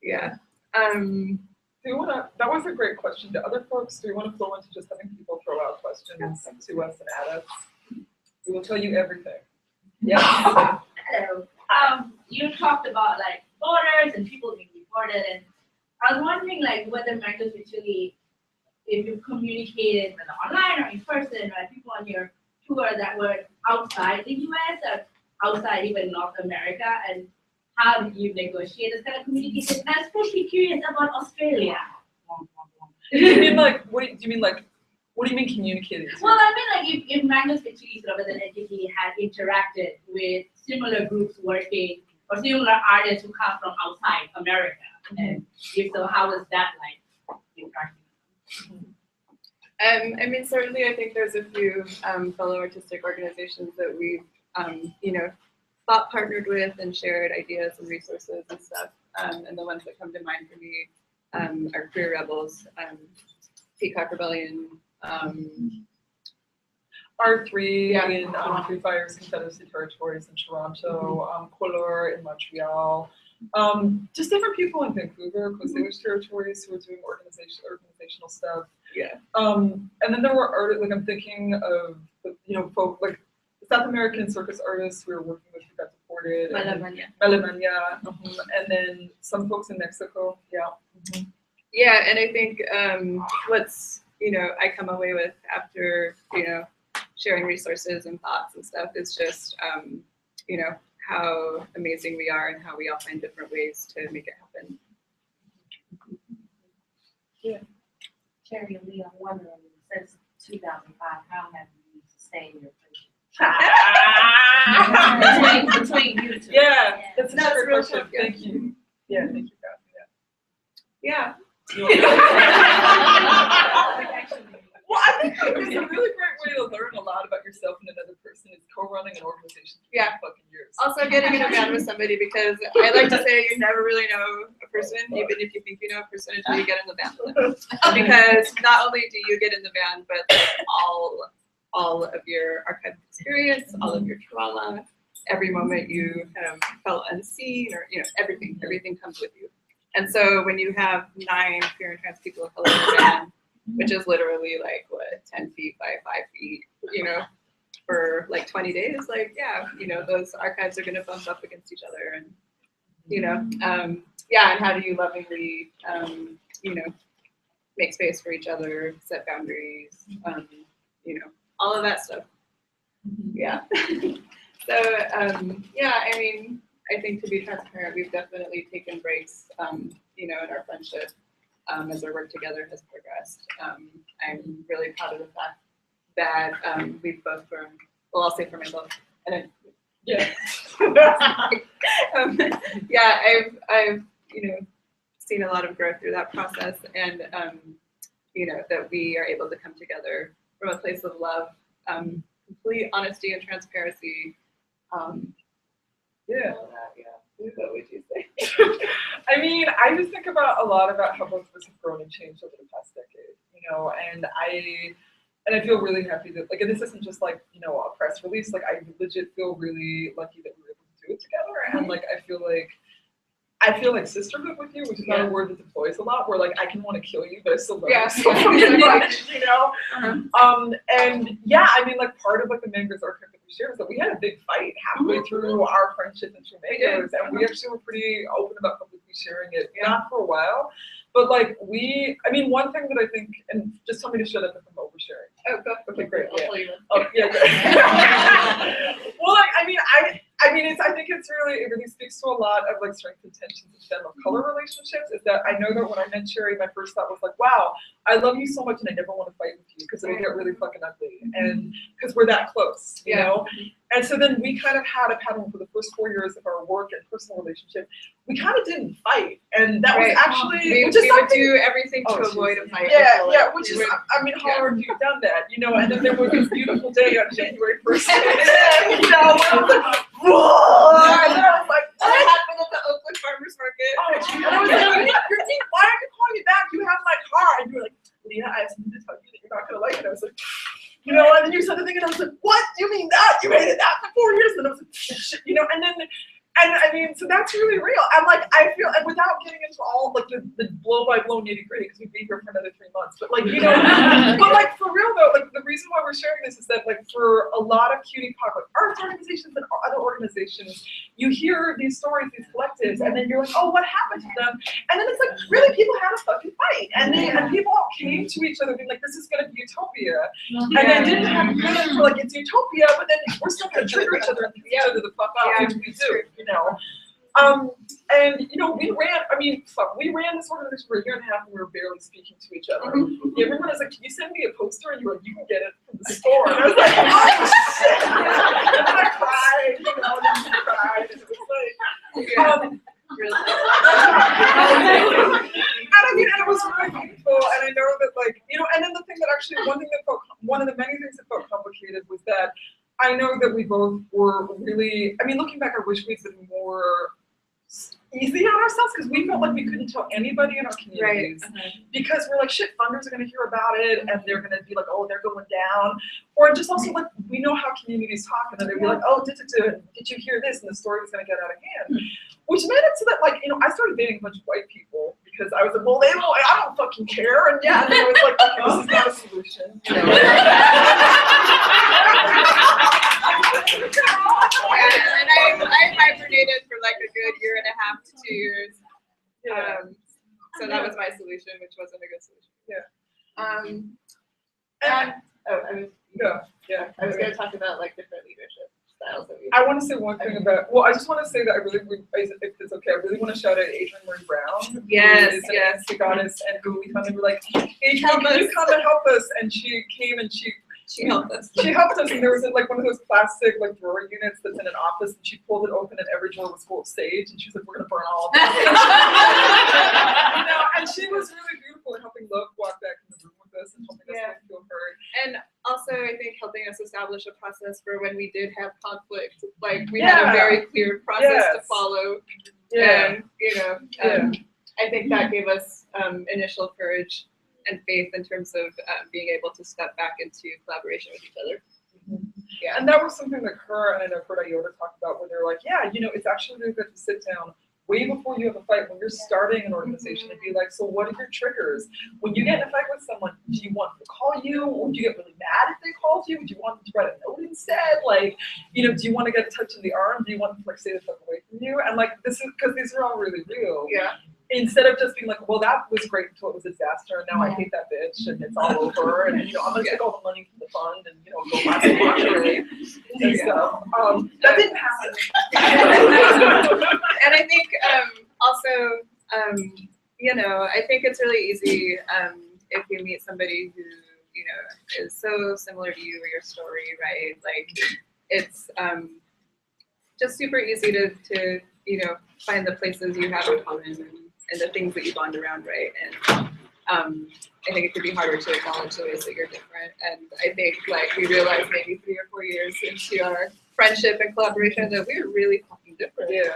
yeah. Do you wanna? That was a great question. To other folks, do you want to flow into just having people throw out questions to us and at us? We will tell you everything. Yeah. Hello. You talked about like borders and people being deported, and I was wondering like whether mangoes actually, if you communicated whether online or in person, or people on your tour that were outside the U.S. or outside even North America, and how did you negotiate this kind of communication? I'm especially curious about Australia. You mean like what do you mean communicating? Well, I mean like if Mangoes actually sort of as an entity had interacted with similar groups working or similar artists who come from outside America, and if so, how was that like interacting? I mean, certainly I think there's a few fellow artistic organizations that we've, you know, thought partnered with and shared ideas and resources and stuff. And the ones that come to mind for me are Queer Rebels, Peacock Rebellion, R3 in Three Fires Confederacy Territories in Toronto, Color in Montreal, just different people in Vancouver, Coast Salish Territories who are doing organizational stuff. Yeah. And then there were artists, like I'm thinking of, you know, folk like South American circus artists we were working with who got deported. Melemania. And then some folks in Mexico. Yeah. Yeah, and I think what's, you know, I come away with after, you know, sharing resources and thoughts and stuff is just, you know, how amazing we are and how we all find different ways to make it happen. Yeah. Cherry and Leah, I'm wondering, since 2005, how have you sustained your friendship? between you two? Yeah, that's a That's great real question. tough, yeah. Thank you. Yeah, thank you for asking that. Yeah. Well, I think there's a really great way to learn a lot about yourself and another person is co-running an organization for Yeah. fucking years. Also getting in a band with somebody, because I like to say you never really know a person, even if you think you know a person, until you get in the band with them. Because not only do you get in the band, but like all of your archived experience, all of your trauma, every moment you kind of felt unseen, or, you know, everything comes with you. And so when you have 9 queer and trans people of color in the band, which is literally like what, 10 feet by 5 feet, you know, for like 20 days, like, yeah, you know, those archives are going to bump up against each other, and, you know, yeah, and how do you lovingly, you know, make space for each other, set boundaries, you know, all of that stuff. Yeah. So, yeah, I mean, I think to be transparent, we've definitely taken breaks, you know, in our friendship as our work together has progressed. I'm really proud of the fact that we've both grown, well, I'll say for myself, and then, yeah. Yeah, I've, you know, seen a lot of growth through that process, and, you know, that we are able to come together from a place of love, complete honesty and transparency. Yeah. What would you say? I mean, I just think about a lot about how both of us have grown and changed over the past decade, you know, and I feel really happy that, like, and this isn't just like, you know, a press release, like, I legit feel really lucky that we were able to do it together, and like, I feel like sisterhood with you, which is not a word that deploys a lot, where like I can want to kill you, but I still love you so fucking much, you know? And yeah, I mean, like, part of like the Mangoes archive that we shared was that we had a big fight halfway through our friendship and through Mangoes, and we actually were pretty open about publicly sharing it, not for a while, but like I mean, one thing that I think, and just tell me to shut up if I'm oversharing. Oh, go. Okay, great. I'll Yeah. pull you in. Oh, yeah, great. Well, like, I mean, I mean, I think it really speaks to a lot of like strength and tensions in them of color relationships. Is that I know that when I met Cherry, my first thought was like, wow, I love you so much and I never want to fight with you because it'll get really fucking ugly. And because we're that close, you know? And so then we kind of had a pattern for the first 4 years of our work and personal relationship. We kind of didn't fight. And that was actually, we would do everything to avoid a fight. Yeah, which is, I mean, how hard you've done that, you know? And then there was this beautiful day on January 1st. You know, I was like, whoa! And then I was like, what happened at the Oakland Farmers Market? Oh, and I was like, why aren't you calling me back? You have my car. And you were like, Leah, I have something to tell you that you're not going to like it. I was like, you know, and then you said the thing, and I was like, what? You mean that? You hated that for 4 years? And I was like, shit, you know, and I mean, so that's really real. And like, I feel, and without getting into all like the blow by blow nitty gritty, because we'd be here for another 3 months, but like, you know, but like for real though, like the reason why we're sharing this is that like for a lot of CUNY public arts organizations and other organizations, you hear these stories, these collectives, and then you're like, oh, what happened to them? And then it's like, really, people had a fucking fight, and people all came to each other being like, this is gonna be utopia, and they didn't have a feeling for like it's utopia, but then we're still gonna trigger each other and beat each other the fuck out, which we do, you know. And you know, we ran this organization for 1.5 years and we were barely speaking to each other. Everyone was like, can you send me a poster? And you were like, you can get it from the store. And I was like, oh shit! And I cried, you know, and I cried, and it was like, really. And I mean, and it was really painful, and I know that like, you know, and then the thing that actually, one of the many things that felt complicated was that I know that we both were really, I mean, looking back, I wish we'd been more easy on ourselves because we felt like we couldn't tell anybody in our communities because we're like, shit, funders are going to hear about it and they're going to be like, oh, they're going down. Or just also like, we know how communities talk and then they'd be like, oh, did you hear this? And the story was going to get out of hand. Which made it so that like, you know, I started dating a bunch of white people because I was like, well, I don't fucking care. And yeah, and then I was like, okay, this is not a solution. You know? And I hibernated for like a good 1.5 to 2 years. So that was my solution, which wasn't a good solution. I was going to talk about like different leadership styles that we have. I want to say one thing about, well, I just want to say that I really, if it's okay, I really want to shout out Adrienne Marie Brown. Yes. The goddess, and who we kind of were like, Adrienne, can you come and help us? And she came and she helped us. She helped us, and there was like one of those plastic like drawer units that's in an office, and she pulled it open, and every drawer was full of sage, and she was like, "We're gonna burn all of them." You know, and she was really beautiful in helping Love walk back in the room with us and helping us feel heard. And also, I think helping us establish a process for when we did have conflict, like we had a very clear process to follow. And you know, I think that gave us initial courage and faith in terms of being able to step back into collaboration with each other. Yeah, and that was something that her and I know Kurt Iota talked about, where they're like, yeah, you know, it's actually really good to sit down way before you have a fight when you're starting an organization and be like, so what are your triggers? When you get in a fight with someone, do you want them to call you? Or do you get really mad if they called you? Do you want them to write a note instead? Like, you know, do you want to get a touch in the arm? Do you want them to like stay the fuck away from you? And like, this is because these are all really real. Yeah. Instead of just being like, well, that was great until it was a disaster, and now I hate that bitch, and it's all over, and you know, I'm gonna take all the money from the fund, and you know, go buy some lingerie and stuff. That didn't happen. And I think also, you know, I think it's really easy if you meet somebody who, you know, is so similar to you or your story, right? Like, it's just super easy to you know, find the places you have in common and the things that you bond around, right? And I think it could be harder to acknowledge the ways that you're different. And I think like we realized maybe 3 or 4 years into our friendship and collaboration that we were really fucking different. Yeah.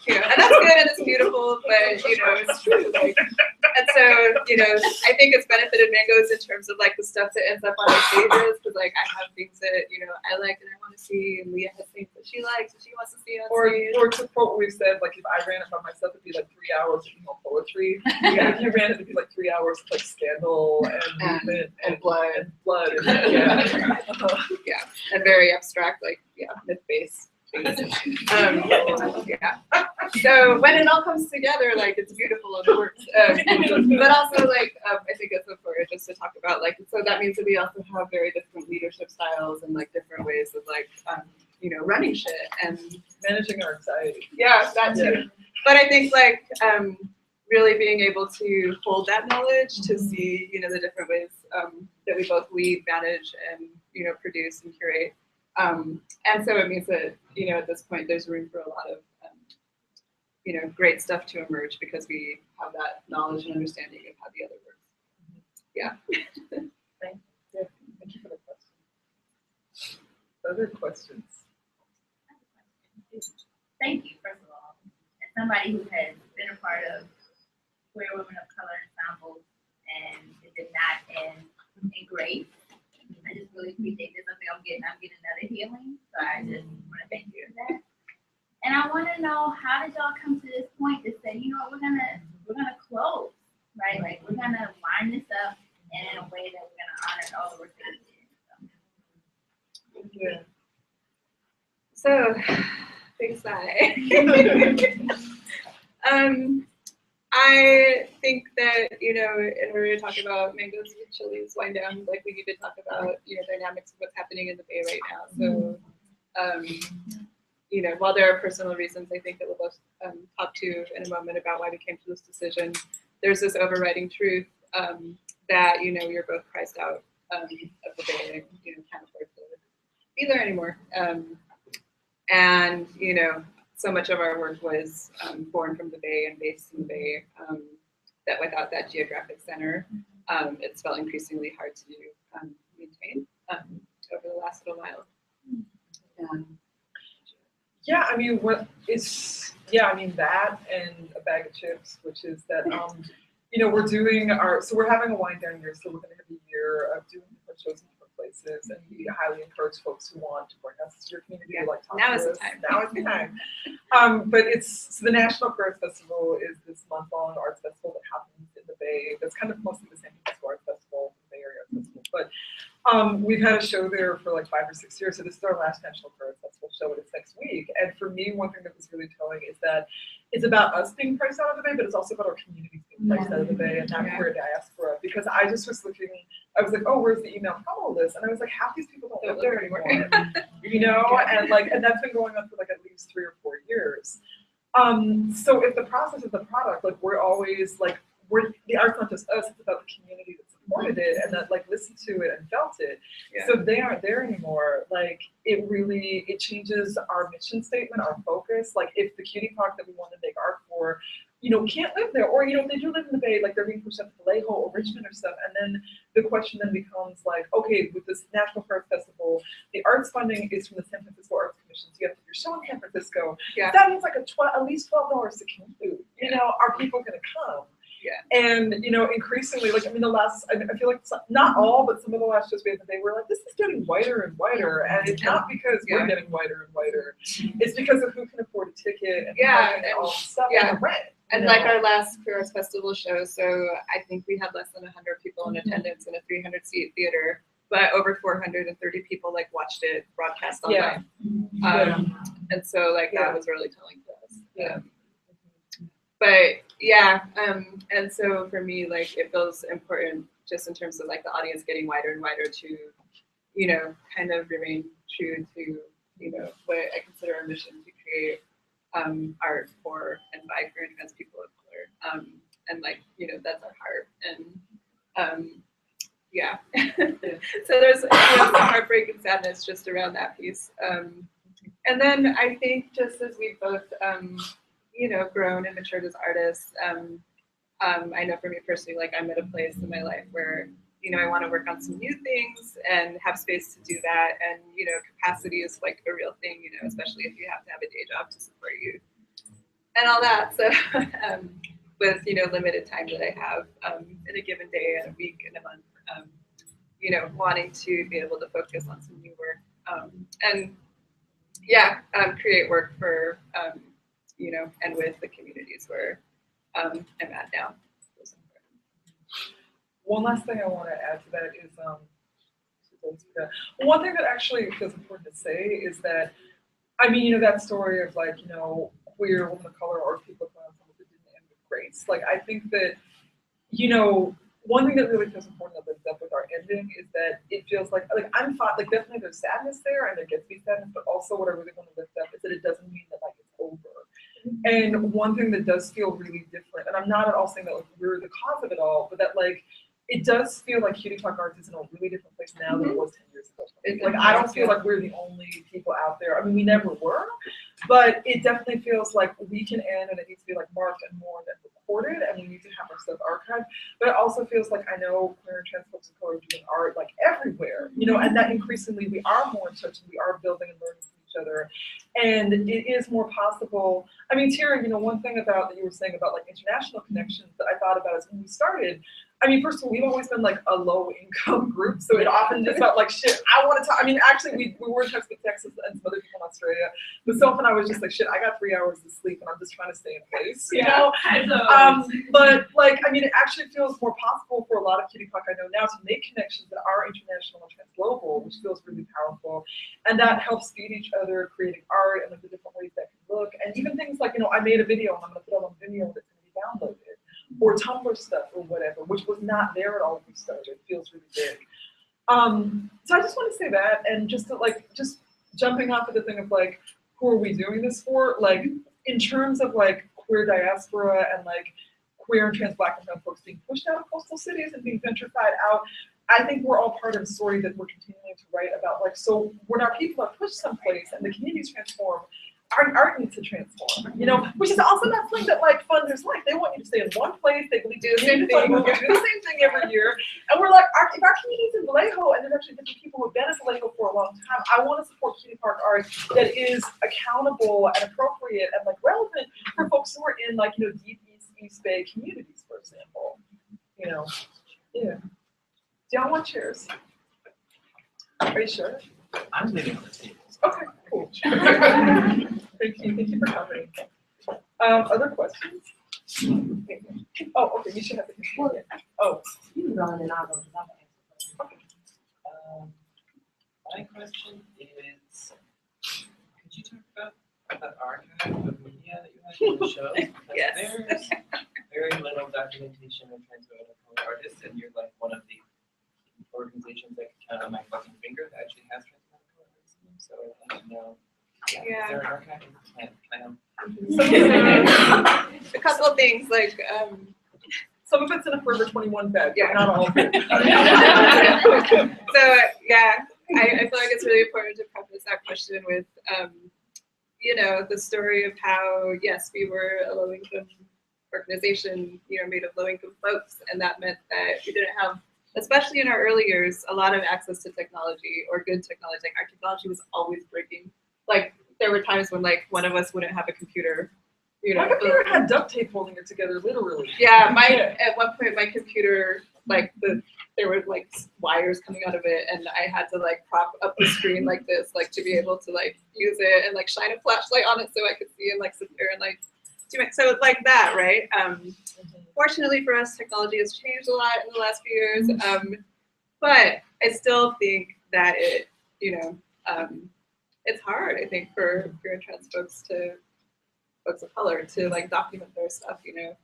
You know, and that's good and it's beautiful, but you know, it's true. Like, and so, you know, I think it's benefited Mangoes in terms of like the stuff that ends up on our stages, because like I have things that, you know, I like and I want to see, and Leah has things that she likes and she wants to see on stage. Or to quote what we've said, like if I ran it by myself, it'd be like 3 hours of emo poetry. If you ran it, it'd be like 3 hours of like scandal and movement and blood. Yeah, and very abstract, like myth-based. So when it all comes together, like it's beautiful and it works. But also, like I think it's important just to talk about, like, so that means that we also have very different leadership styles and like different ways of like running shit and managing our anxiety. Yeah, that too. Yeah. But I think like really being able to hold that knowledge to see, the different ways that we both lead, manage, and produce and curate. And so it means that at this point there's room for a lot of great stuff to emerge because we have that knowledge and understanding of how the other works. Yeah. Thank you for the question. Other questions? Thank you, first of all. As somebody who has been a part of queer women of color ensembles and it did not end in grace, I just really appreciate this. I think I'm getting another healing. So I just want to thank you for that. And I want to know, how did y'all come to this point to say, we're gonna close, right? Like we're gonna wind this up in a way that we're gonna honor all the work that we did. So, big sigh. I think that, in order to talk about Mangoes with Chili's wind down, like we need to talk about, dynamics of what's happening in the Bay right now. So, while there are personal reasons, I think that we'll both talk to in a moment about why we came to this decision. There's this overriding truth that, you're both priced out of the Bay and can't afford to be there anymore. And, so much of our work was born from the Bay and based in the Bay, that without that geographic center, it's felt increasingly hard to maintain over the last little while. Yeah, I mean, that and a bag of chips, which is that, we're doing we're having a wind down year, so we're going to have a year of doing different shows in different places, and we highly encourage folks who want to bring us to your community, like talk now to is us. the time. Now is the time. But so the National Queer Arts Festival is this month-long arts festival that happens in the Bay. That's kind of mostly the same as Arts Festival, the Bay Area Arts Festival, but we've had a show there for like 5 or 6 years, so this is our last National Queer Arts Festival show, and it's next week. And for me, one thing that was really telling is that it's about us being priced out of the Bay, but it's also about our communities being priced out of the Bay and that queer diaspora. Because I just was looking, I was like, oh, where's the email from all this? And I was like, half these people don't live there anymore, and that's been going on for like at least 3 or 4 years. So if the process is the product, like we're always like, the art's not just us, it's about the community that supported it and that like listened to it and felt it. Yeah. So if they aren't there anymore, like it changes our mission statement, our focus. Like if the cutie park that we want to make art for, can't live there, or they do live in the Bay, like they're being pushed up to Vallejo or Richmond or stuff. And then the question then becomes like, okay, with this National Arts Festival, the arts funding is from the San Francisco Arts Commission. So you have to do your show in San Francisco. Yeah. That means like at least $12 to commute. Are people going to come? Yeah. And, increasingly, like, I feel like not all, but some of the last shows we had today were like, this is getting whiter and whiter. And it's not because we're getting whiter and whiter. It's because of who can afford a ticket and all the stuff and the rent. And like our last Queer Arts Festival show, so I think we had less than 100 people in attendance in a 300-seat theater, but over 430 people like watched it broadcast online. And so like that was really telling to us. And so for me, like it feels important just in terms of like the audience getting wider and wider to, kind of remain true to, what I consider our mission to create art for and by queer and trans people of color. And like, that's our heart. And so there's some heartbreak and sadness just around that piece. And then I think just as we both grown and matured as artists, I know for me personally, like I'm at a place in my life where, I want to work on some new things and have space to do that. And, capacity is like a real thing, especially if you have to have a day job to support you and all that. So with, limited time that I have in a given day and a week and a month, wanting to be able to focus on some new work and create work for, and with the communities where I'm at now. One last thing I want to add to that is, one thing that actually feels important to say is that, that story of like, queer women of color or people of color that didn't end with grace. Like, I think that, one thing that really feels important that lives up with our ending is that it feels like I'm fine. Like definitely there's sadness there, and there gets to be sadness, but also what I really want to lift up is that it doesn't mean that like it's over. And one thing that does feel really different, and I'm not at all saying that like we're the cause of it all, but that like it does feel like Cutie Talk Arts is in a really different place now than it was 10 years ago. Like I don't feel like we're the only people out there. I mean, we never were, but it definitely feels like we can end, and it needs to be like marked and mourned and recorded, and we need to have our stuff archived. But it also feels like I know queer and trans folks of color are doing art like everywhere, you know, and that increasingly we are more in touch and we are building and learning from each other, and it is more possible. I mean, Tira, you know, one thing about that you were saying about like international connections that I thought about is when we started. I mean, first of all, we've always been like a low-income group, so it often just felt like shit. I want to talk. I mean, actually, we were in touch with Texas and some other people in Australia, but so often I was just like, shit. I got 3 hours of sleep, and I'm just trying to stay in place, you know. But like, I mean, it actually feels more possible for a lot of Cutie Talk I know now to make connections that are international and transglobal, which feels really powerful, and that helps feed each other, creating art and like the different ways that can look, and even things like, you know, I made a video and I'm gonna put it on Vimeo that's gonna be downloaded. Or Tumblr stuff or whatever, which was not there at all when we started. It feels really big. So I just want to say that, and just to, like, just jumping off of the thing of like, who are we doing this for? Like, in terms of like queer diaspora and like queer and trans Black and brown folks being pushed out of coastal cities and being gentrified out, I think we're all part of a story that we're continuing to write about. Like, so when our people are pushed someplace and the communities transform, our art needs to transform, you know, which is also not something that like funders like. They want you to stay in one place, they believe do the same thing, do the same thing every year. And we're like, if our community's in Vallejo and there's actually different people who've been in Vallejo for a long time, I want to support Cutie Park art that is accountable and appropriate and like relevant for folks who are in like, you know, deep East Bay communities, for example. You know, yeah. Do y'all want chairs? Are you sure? I'm leaving on the table. Okay, cool. Thank you for coming. Other questions? Oh, okay, you should have the computer. Oh. You can go and I'll go. My question is, could you talk about the archive of media that you have in the show? Yes. There's very little documentation of transgender artists, and you're like one of the organizations that can count on my fucking finger that actually has transgender artists. So I want to know. Yeah. Is there an archive? A couple of things like some of it's in a Forever 21 bag, yeah, not all of it. So yeah, I feel like it's really important to preface that question with you know, the story of how yes, we were a low-income organization, you know, made of low-income folks, and that meant that we didn't have, especially in our early years, a lot of access to technology or good technology. Like our technology was always breaking. Like there were times when like one of us wouldn't have a computer. You know, my computer had duct tape holding it together, literally. Yeah, at one point my computer, like there were like wires coming out of it, and I had to like prop up the screen like this, like to be able to like use it and like shine a flashlight on it so I could see and like sit there and like do it. So like that, right? Fortunately for us, technology has changed a lot in the last few years, but I still think that it, you know, it's hard. I think for queer and trans folks of color to like document their stuff, you know,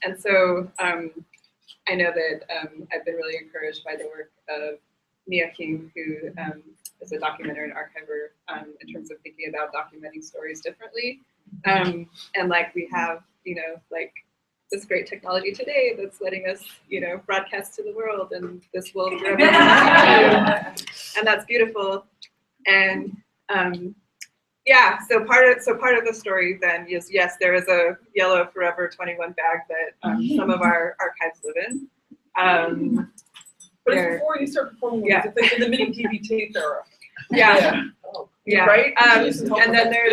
and so I know that I've been really encouraged by the work of Leah King, who is a documenter and archiver in terms of thinking about documenting stories differently, and like we have, you know, like this great technology today that's letting us, you know, broadcast to the world and this world wherever we want to, and that's beautiful. And yeah, so part of the story then is, yes, there is a yellow Forever 21 bag that some of our archives live in. But it's before you start performing with it, it's like in the mini DV tape era. Yeah. Yeah. Right? And then there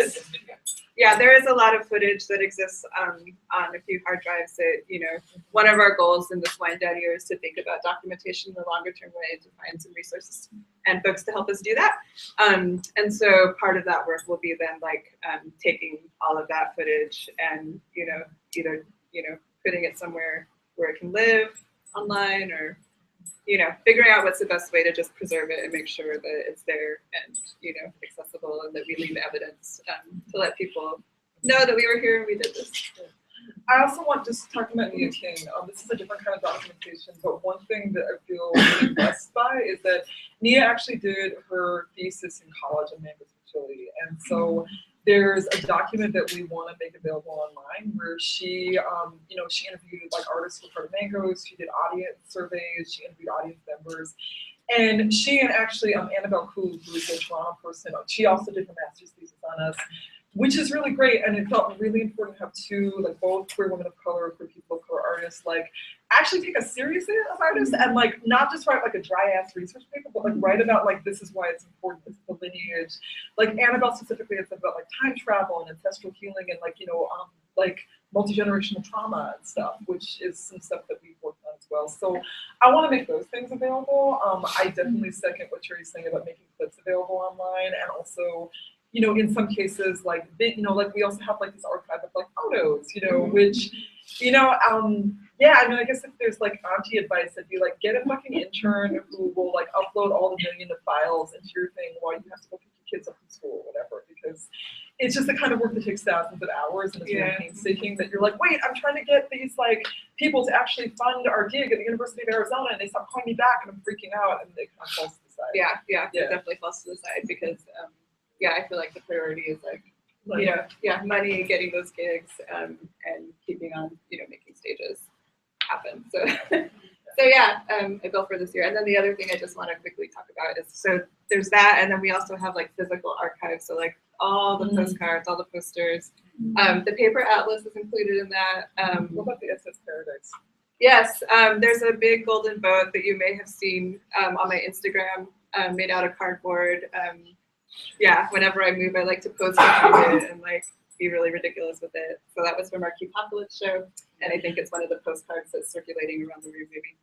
is a lot of footage that exists on a few hard drives that, you know, one of our goals in this wind down year is to think about documentation in a longer term way, to find some resources and folks to help us do that. And so part of that work will be then like taking all of that footage and, you know, either, you know, putting it somewhere where it can live online, or, you know, figuring out what's the best way to just preserve it and make sure that it's there and, you know, accessible, and that we leave evidence to let people know that we were here and we did this. I also want, just talking about Leah King, this is a different kind of documentation, but one thing that I feel really blessed by is that Nia actually did her thesis in college in Mangoes with Chili. And so there's a document that we want to make available online where she, you know, she interviewed like artists for part of Mangoes, she did audience surveys, she interviewed audience members. And she and actually Annabelle Koo, who is a Toronto person, she also did her master's thesis on us, which is really great. And it felt really important to have two, like both queer women of color, queer people of color artists, like actually take us seriously as artists and like not just write like a dry ass research paper, but like write about like this is why it's important, this is the lineage. Like Annabelle specifically has said about like time travel and ancestral healing and like, you know, like multi-generational trauma and stuff, which is some stuff that we've worked on as well. So I want to make those things available. I definitely second what Cherry's saying about making clips available online, and also, you know, in some cases, like, you know, like we also have like this archive of like photos, you know, which, you know, yeah, I mean, I guess if there's like auntie advice, it'd be like, get a fucking intern who will like upload all the million of files into your thing while you have to go pick your kids up from school or whatever, because it's just the kind of work that takes thousands of hours and it's very painstaking that you're like, wait, I'm trying to get these like people to actually fund our gig at the University of Arizona and they stop calling me back and I'm freaking out and it kind of falls to the side. Yeah, it definitely falls to the side because yeah, I feel like the priority is like, money, getting those gigs, and keeping on, you know, making stages happen. So, so yeah, a goal for this year. And then the other thing I just want to quickly talk about is, so there's that, and then we also have like physical archives. So like all the postcards, all the posters. The paper atlas is included in that. What about the SS Paradise? Yes, there's a big golden boat that you may have seen on my Instagram, made out of cardboard. Yeah, whenever I move, I like to pose behind it and like be really ridiculous with it. So that was from our Apocalypse show, and I think it's one of the postcards that's circulating around the room, maybe.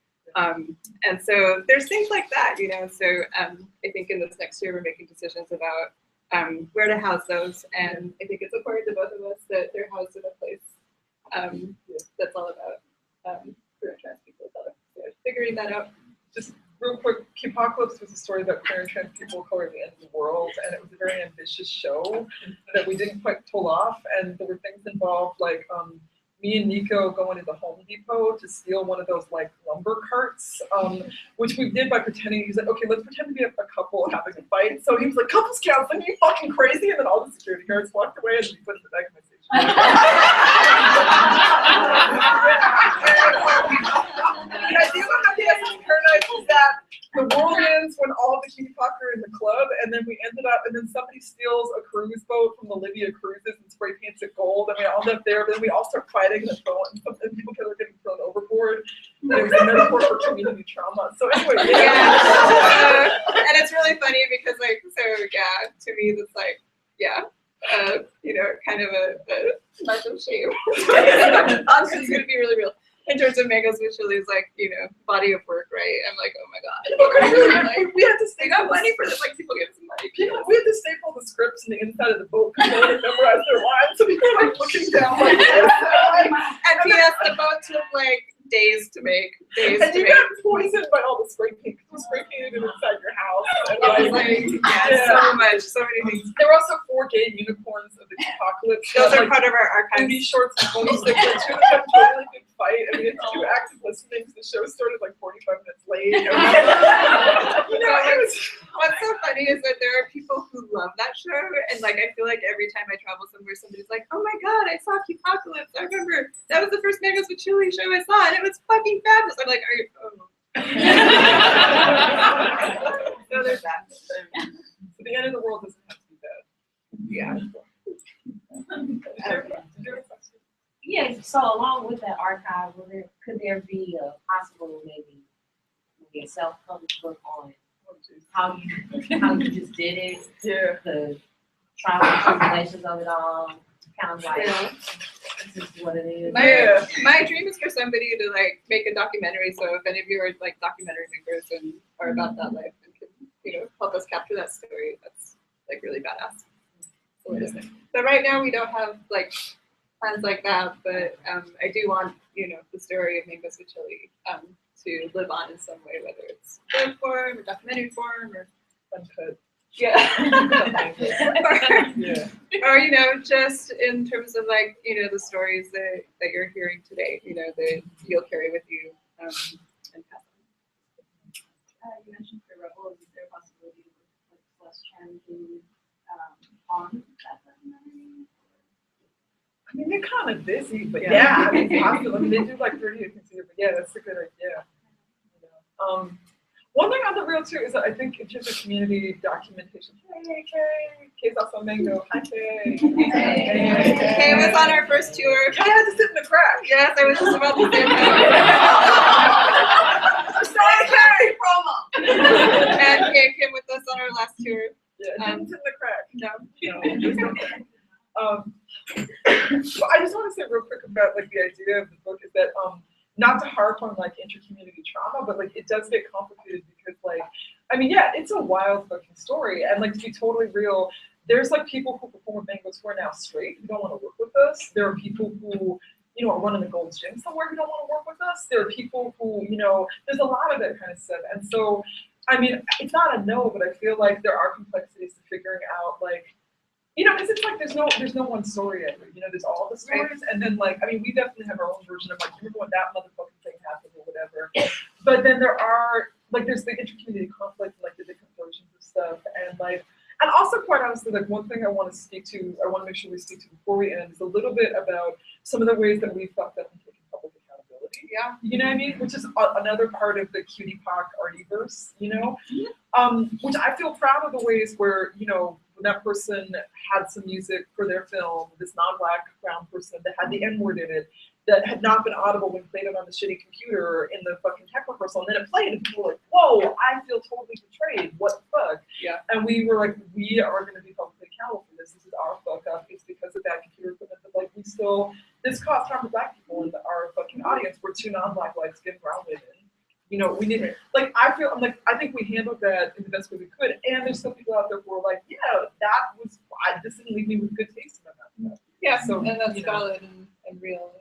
And so there's things like that, you know. So I think in this next year we're making decisions about where to house those, and I think it's important to both of us that they're housed in a place that's all about queer and trans people of color. So figuring that out. Just real quick, Apocalypse was a story about queer and trans people of color at the end of the world, and it was a very ambitious show that we didn't quite pull off, and there were things involved like me and Nico going into Home Depot to steal one of those like lumber carts, which we did by pretending. He's like, okay, let's pretend to be a couple having a fight. So he was like, couples counseling, are you fucking crazy? And then all the security guards walked away and we put it in the back of my station. The idea behind the SS Paradise is that the world ends when all of the Cutie Clock are in the club, and then we ended up, and then somebody steals a cruise boat from the Libya Cruises and spray paints it gold, and we all end up there, but then we all start fighting and people are getting thrown overboard. And it was a metaphor for community trauma. So anyway, and it's really funny because like, so yeah, to me that's like, you know, kind of a mark of shame. Also, it's gonna be really real. In terms of Mangoes with Chili is like, you know, body of work, right? I'm like, oh my god. Like, we had to they got money for this, like people get some money. We had to staple the scripts in the inside of the boat because they didn't memorize their lines. So people were like looking down like this. And P.S. the boat took like days to make. And you got poisoned by all the spray paint. It was spray painted inside your house. And so much, so many things. There were also 4 gay unicorns of the Apocalypse. Those are part of our archives. Movie shorts and bonus stickers. Two of them had a really big fight, and we had to do active listening. The show started like 45 minutes late. You know, what's so funny is that there are people who love that show, and like I feel like every time I travel somewhere, somebody's like, "Oh my god, I saw Apocalypse. I remember that was the first Mangoes with Chili show I saw, and it was fucking fabulous." I'm like, "Are you?" Oh. So there's that. So the end of the world doesn't have to be bad. Yeah. Yeah, so along with that archive, could there be a possible maybe a self-published book on how you just did it? Yeah. The trials and tribulations of it all, kind of like this is what it is. My dream is for somebody to like make a documentary. So if any of you are like documentary makers and are about that life and can, you know, help us capture that story, that's like really badass. So right now we don't have like plans like that, but I do want, you know, the story of Mangoes with Chili to live on in some way, whether it's book form or documentary form or uncut. Yeah. Yeah. Or, you know, just in terms of like, you know, the stories that you're hearing today, you know, that you'll carry with you and pass You mentioned for Rebels, is there a possibility to work with less challenging on that documentary? I mean, they're kind of busy, but yeah, I mean, it's possible. I mean, they do like 30 things a year, but yeah, that's a good idea. You know? One thing on the real too is that I think in terms of community documentation, hey, Kay's also Mango. Hi, Kay. Kay was on our first tour. Kay had to sit in the crack. Yes, I was just about to say that. Kay, promo. And Kay came with us on our last tour. Yeah, didn't sit in the crack. No. No, there's no crack. So I just want to say real quick about like the idea of the book is that not to harp on like inter-community trauma, but like it does get complicated because like, I mean, yeah, it's a wild fucking story. And like to be totally real, there's like people who perform with Bangos who are now straight, who don't want to work with us. There are people who, you know, are running the Gold's Gym somewhere who don't want to work with us. There are people who, you know, there's a lot of that kind of stuff. And so, I mean, it's not a no, but I feel like there are complexities to figuring out like, you know, because it's like there's no one story ever. You know, there's all the stories, and then like, I mean, we definitely have our own version of like, remember when that motherfucking thing happened or whatever. But then there are like, there's the intercommunity conflict, and, like the different versions of stuff, and like, and also quite honestly, like one thing I want to speak to, I want to make sure we speak to before we end is a little bit about some of the ways that we fucked up in taking public accountability. Yeah. You know what I mean? Which is another part of the cutie pock artiverse, you know? Which I feel proud of the ways where, you know, when that person had some music for their film, this non-black brown person that had the N-word in it, that had not been audible when played it on the shitty computer in the fucking tech rehearsal, and then it played, and people were like, whoa, I feel totally betrayed, what the fuck? Yeah. And we were like, we are gonna be publicly accountable for this is our fuck up, it's because of that computer equipment, but like we still, this caused harm to black people in our fucking audience, we're two non-black light skinned brown women. You know, we need it. Like, I think we handled that in the best way we could. And there's still people out there who are like, yeah, that was, this didn't leave me with good taste in my mouth. Yeah, so, and that's valid and real.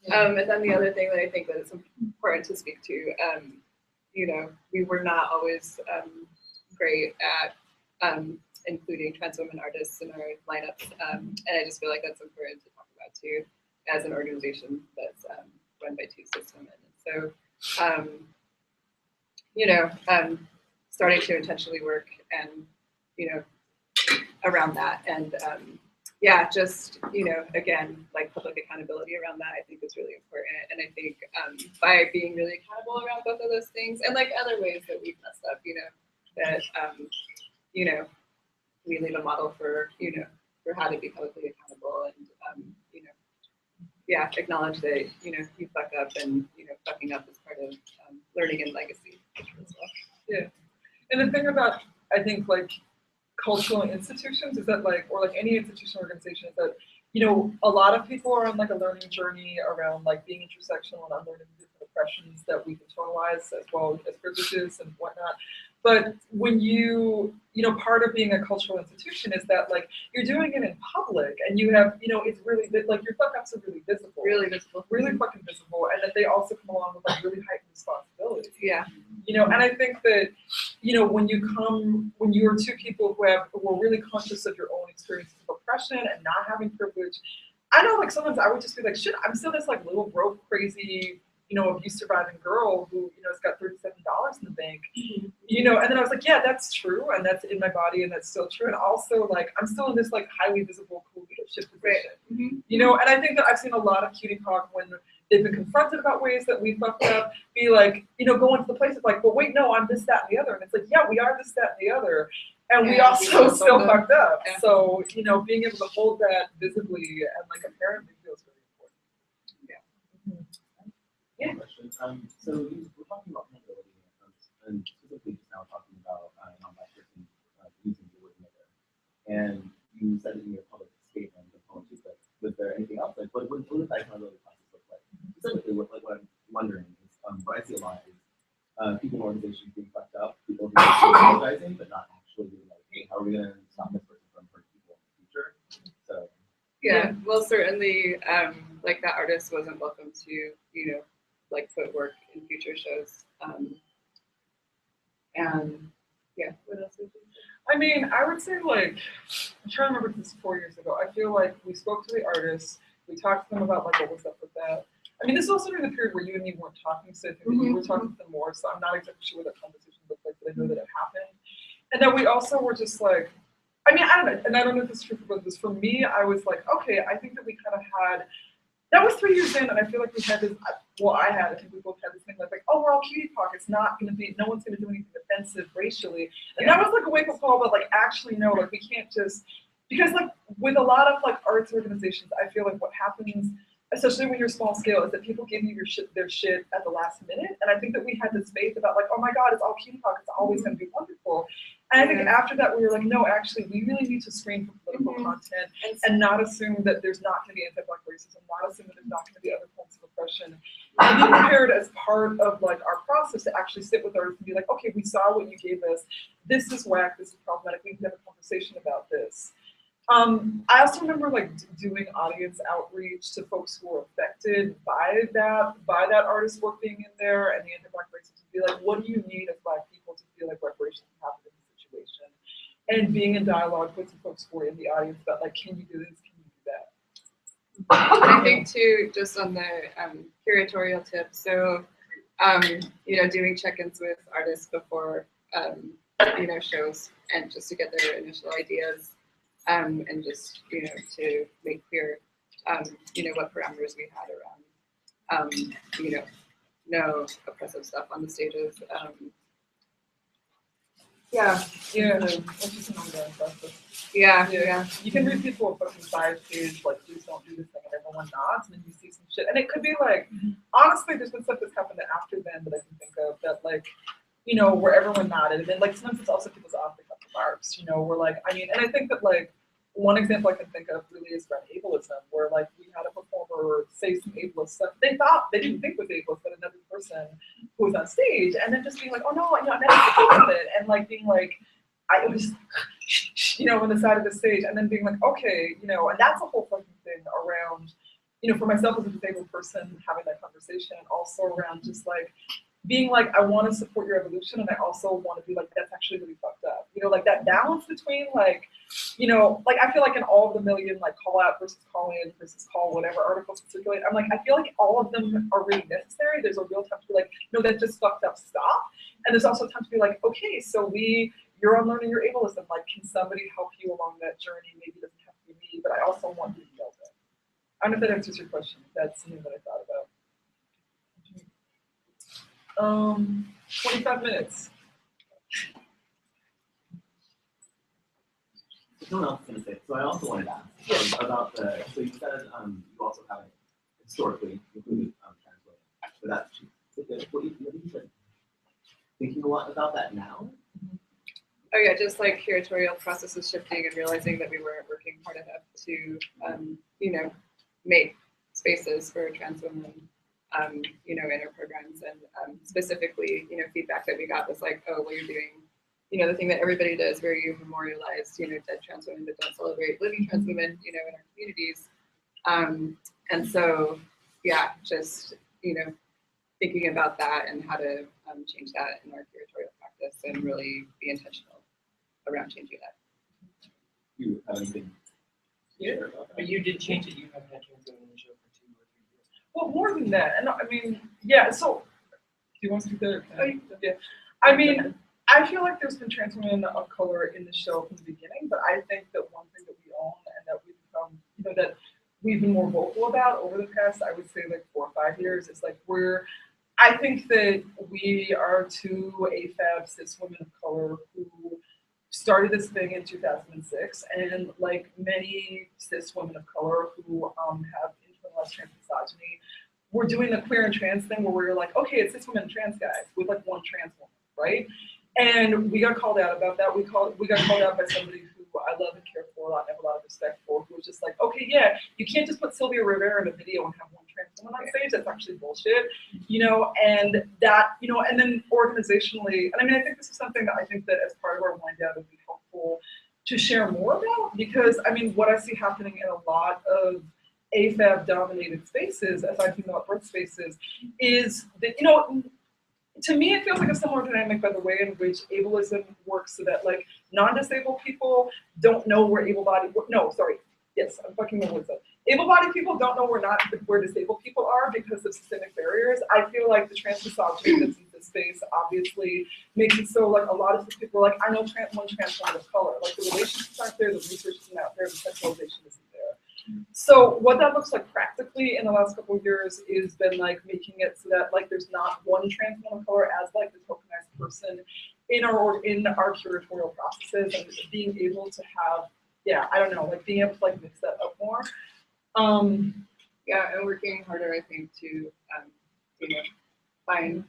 And and then the other thing that I think that is important to speak to, you know, we were not always great at including trans women artists in our lineups. And I just feel like that's important to talk about too, as an organization that's run by two system. And so, you know, starting to intentionally work and, you know, around that. And yeah, just, you know, again, like public accountability around that, I think is really important. And I think by being really accountable around both of those things and like other ways that we've messed up, you know, that, you know, we leave a model for, you know, for how to be publicly accountable and, you know, yeah, acknowledge that, you know, you fuck up and, you know, fucking up is part of learning and legacy as well. Yeah. And the thing about, I think, like, cultural institutions is that, like, or like any institutional organization is that, you know, a lot of people are on like a learning journey around like being intersectional and unlearning different oppressions that we internalize as well as privileges and whatnot. But when you know, part of being a cultural institution is that like you're doing it in public and you have, you know, it's really like your fuck ups are really visible. Really fucking visible. And that they also come along with like really heightened responsibility. Yeah. You know, and I think that, you know, when you're two people who are really conscious of your own experiences of oppression and not having privilege, I know like sometimes I would just be like, shit, I'm still this like little broke, crazy, you know, abuse surviving girl who, you know, has got $37 in the bank, you know, and then I was like, yeah, that's true. And that's in my body and that's still true. And also like, I'm still in this like highly visible, cool leadership position, you know, and I think that I've seen a lot of cutie talk when they've been confronted about ways that we fucked up, be like, you know, go into the place of like, well, wait, no, I'm this, that, and the other. And it's like, yeah, we are this, that, and the other. And we also still fucked up. Yeah. So, you know, being able to hold that visibly and like apparently feels really important. Yeah. Yeah. Question. So we're talking about accountability and specifically just now talking about non-black person using the word nigger. And you said in your public statement, apologies, but was there anything else? Like, what does that accountability process look like? Specifically, what I'm wondering is, what I see a lot is people in organizations being fucked up, people who are apologizing, but not actually being like, hey, how are we going to stop this person from hurting people in the future? So. Yeah, well, certainly, like that artist wasn't welcome to, you know, like put work in future shows. And Yeah. What else would you say? I mean, I would say like, I'm trying to remember this 4 years ago. I feel like we spoke to the artists, we talked to them about like what was up with that. I mean, this is also during the period where you and me weren't talking, so I think that you were talking to them more, so I'm not exactly sure what that conversation looked like, but I know that it happened. And then we also were just like, I mean, I don't know, and I don't know if this is true for both of us. For me, I was like, okay, I think that we kind of had, that was 3 years in, and I feel like we had this, well, I think we both had this thing like, oh, we're all cutie talk. It's not going to be, no one's going to do anything offensive racially. And that was like a wake-up call, but like, actually, no, like, we can't just, because like, with a lot of like arts organizations, I feel like what happens, especially when you're small scale, is that people give you their shit at the last minute. And I think that we had this faith about like, oh my God, it's all cutie talk. It's always going to be wonderful. And I think after that, we were like, no, actually, we really need to screen for political content and not assume that there's not going to be anti-Black racism, not assume that there's not going to be other forms of oppression. And be prepared as part of like our process to actually sit with artists and be like, okay, we saw what you gave us. This is whack. This is problematic. We can have a conversation about this. I also remember like doing audience outreach to folks who were affected by that artist work being in there and the anti-Black racism, to be like, what do you need as Black people to feel like reparations happen in this situation? And being in dialogue with some folks who were in the audience about like, can you do this? Can you do that? I think too, just on the curatorial tip, so you know, doing check-ins with artists before you know, shows, and just to get their initial ideas. And just, you know, to make clear, you know, what parameters we had around, you know, no oppressive stuff on the stages. Yeah, that's just an ongoing process. Yeah. You can read people a fucking side page, like, please don't do this thing, and everyone nods, and then you see some shit. And it could be like, honestly, there's been stuff that's happened after then that I can think of that, like, you know, where everyone nodded. And then, like, sometimes it's also people's off-the-cuff remarks, you know, where, like, I mean, and I think that, like, one example I can think of really is around ableism, where, like, we had a performer say some ableist stuff they didn't think was ableist, but another person who was on stage, and then just being like, oh, no, I'm not with it, and, like, being like, it was, you know, on the side of the stage, and then being like, okay, you know, and that's a whole fucking thing around, you know, for myself as a disabled person, having that conversation, and also around just, like, being like, I want to support your evolution, and I also want to be like, that's actually really fucked up. You know, like that balance between like, you know, like I feel like in all of the million like call out versus call in versus call whatever articles that circulate, I'm like, I feel like all of them are really necessary. There's a real time to be like, no, that's just fucked up, stop. And there's also time to be like, okay, so you're unlearning your ableism. Like, can somebody help you along that journey? Maybe it doesn't have to be me, but I also want you to know that. I don't know if that answers your question. That's something that I thought about. 25 minutes. Someone else is going to say, so I also wanted to ask about the, so you said you also haven't historically included trans women, but that's, what did you say? Thinking a lot about that now? Oh yeah, just like curatorial processes shifting and realizing that we weren't working hard enough to, you know, make spaces for trans women. You know, in our programs, and specifically, you know, feedback that we got was like, oh, well, you're doing, you know, the thing that everybody does, where you memorialize, you know, dead trans women, but don't celebrate living trans women, you know, in our communities. And so, yeah, just, you know, thinking about that and how to change that in our curatorial practice and really be intentional around changing that. You have anything? Yeah. But you did change it. You haven't had trans women in the show for 2 or 3 years. Well, more than that, and I mean, yeah. So, do you want to speak there? Yeah. I mean, I feel like there's been trans women of color in the show from the beginning, but I think that one thing that we own and that we've become, you know, that we've been more vocal about over the past, I would say, like 4 or 5 years, is like I think that we are 2 AFAB cis women of color who started this thing in 2006, and like many cis women of color who have internalized trans misogyny, we're doing the queer and trans thing where we're like, okay, it's cis women and trans guys with like one trans woman, right? And we got called out about that. We got called out by somebody who I love and care for a lot and have a lot of respect for, who was just like, okay, yeah, you can't just put Sylvia Rivera in a video and have one trans woman on stage. That's actually bullshit, you know. And that, you know, and then organizationally, and I mean, I think this is something that I think that as part of our wind down would be helpful to share more about, because I mean, what I see happening in a lot of AFAB dominated spaces, aside from the birth spaces, is that, you know, to me, it feels like a similar dynamic by the way in which ableism works, so that like non-disabled people don't know where able-bodied, no, sorry, yes, I'm fucking the words up. Able-bodied people don't know where disabled people are because of systemic barriers. I feel like the trans misogyny that's in this space obviously makes it so like a lot of people are like, I know one trans woman of color. Like the relationships aren't there, the research isn't out there, the sexualization isn't there. So what that looks like practically in the last couple of years is been like making it so that like there's not one trans woman of color as like the tokenized person in our curatorial processes, and being able to have, yeah, I don't know, like being able to like mix that up more. Yeah, and working harder, I think, to you know, find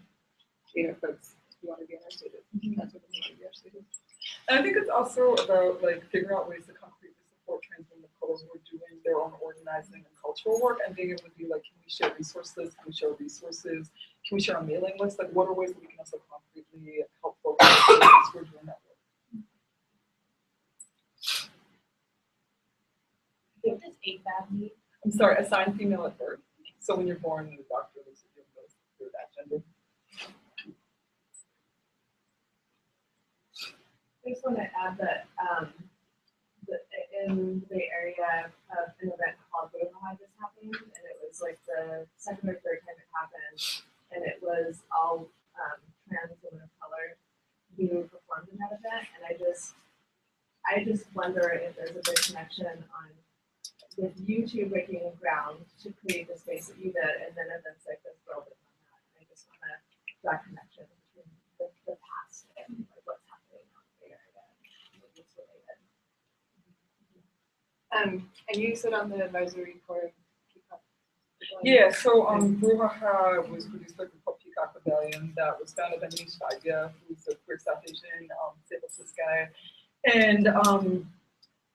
folks who want to be understated. That's what the community actually is. And I think it's also about like figuring out ways to concretely support trans women of color who are doing their own organizing and cultural work, and being able to be like, can we share resources? Can we share resources? Can we share a mailing list? Like, what are ways that we can also concretely help folks who are doing that work? What does AFAB mean? I'm sorry, assigned female at birth. So when you're born, the doctor looks at you and goes, you're that gender. I just want to add that in the Bay Area, an event called Piepzna just happened, and it was like the second or third time it happened, and it was all trans women of color being performed in that event, and I just wonder if there's a big connection on with YouTube breaking ground to create the space that you did, and then events like this build upon that. And I just want to draw a connection between the past and like what's happening out in the area. It's related. And you sit on the advisory for Peacock. Yeah, so Brouhaha was produced by the Peacock Rebellion that was founded by Manish Vaidya, who's a queer South Asian disabled cis guy. And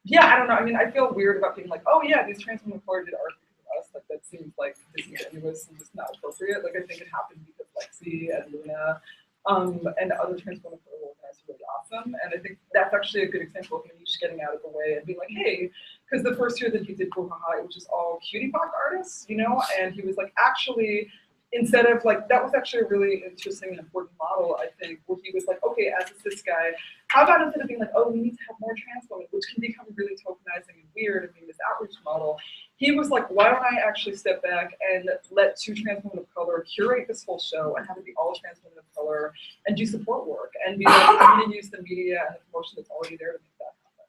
yeah, I don't know. I mean, I feel weird about being like, oh yeah, these trans women of color did art because of us. Like that seems like disingenuous and just not appropriate. Like I think it happened because Lexi and Leah and other trans women of color organized really awesome. And I think that's actually a good example of Manish getting out of the way and being like, hey, because the first year that he did Brouhaha, it was just all cutie pop artists, you know? And he was like, actually, instead of like, that was actually a really interesting and important model, I think, where he was like, okay, as a cis guy, how about instead of being like, oh, we need to have more trans women, which can become really tokenizing and weird and being this outreach model, he was like, why don't I actually step back and let two trans women of color curate this whole show and have it be all trans women of color and do support work and be like, I'm going to use the media and the promotion that's already there to make that happen.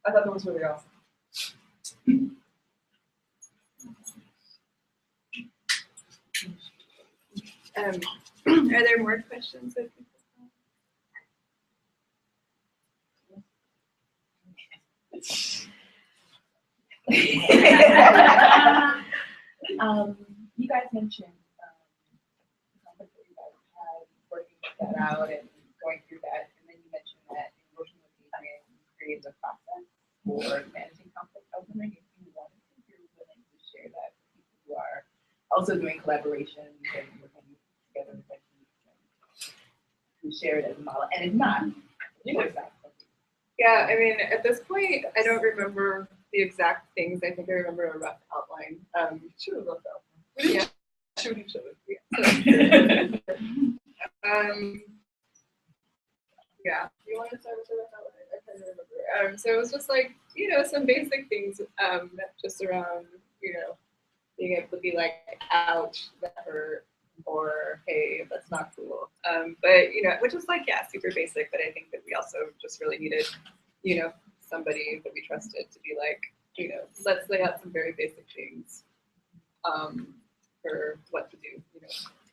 I thought that was really awesome. Are there more questions that people You guys mentioned the conflict that you guys had working that out and going through that, and then you mentioned that in working with Adrian, you created a process for managing conflict. I was wondering if you wanted to, if you're willing to share that with people who are also doing collaborations and working together with who share it as a model, and if not, what's that? Yeah, I mean, at this point, I don't remember the exact things. I think I remember a rough outline. Should have left out. We didn't shoot each other. Yeah, you want to start with the rough outline? I can't remember. So it was just like, some basic things just around, being able to be like, ouch, that hurt, or hey, that's not cool. But which is like, yeah, super basic, but I think that we also just really needed, somebody that we trusted to be like, let's lay out some very basic things for what to do,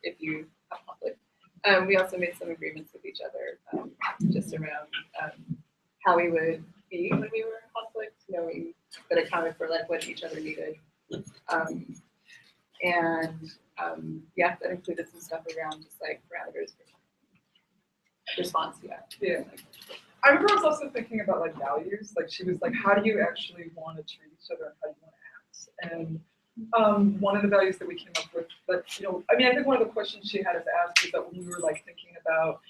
if you have conflict. We also made some agreements with each other just around how we would be when we were in conflict, knowing that accounted for like what each other needed. Yeah, that included some stuff around just like parameters for response. Yeah. I remember I was also thinking about like values. Like she was like, how do you actually want to treat each other and how do you want to act? And one of the values that we came up with, that I think one of the questions she had us ask was that when we were like thinking about,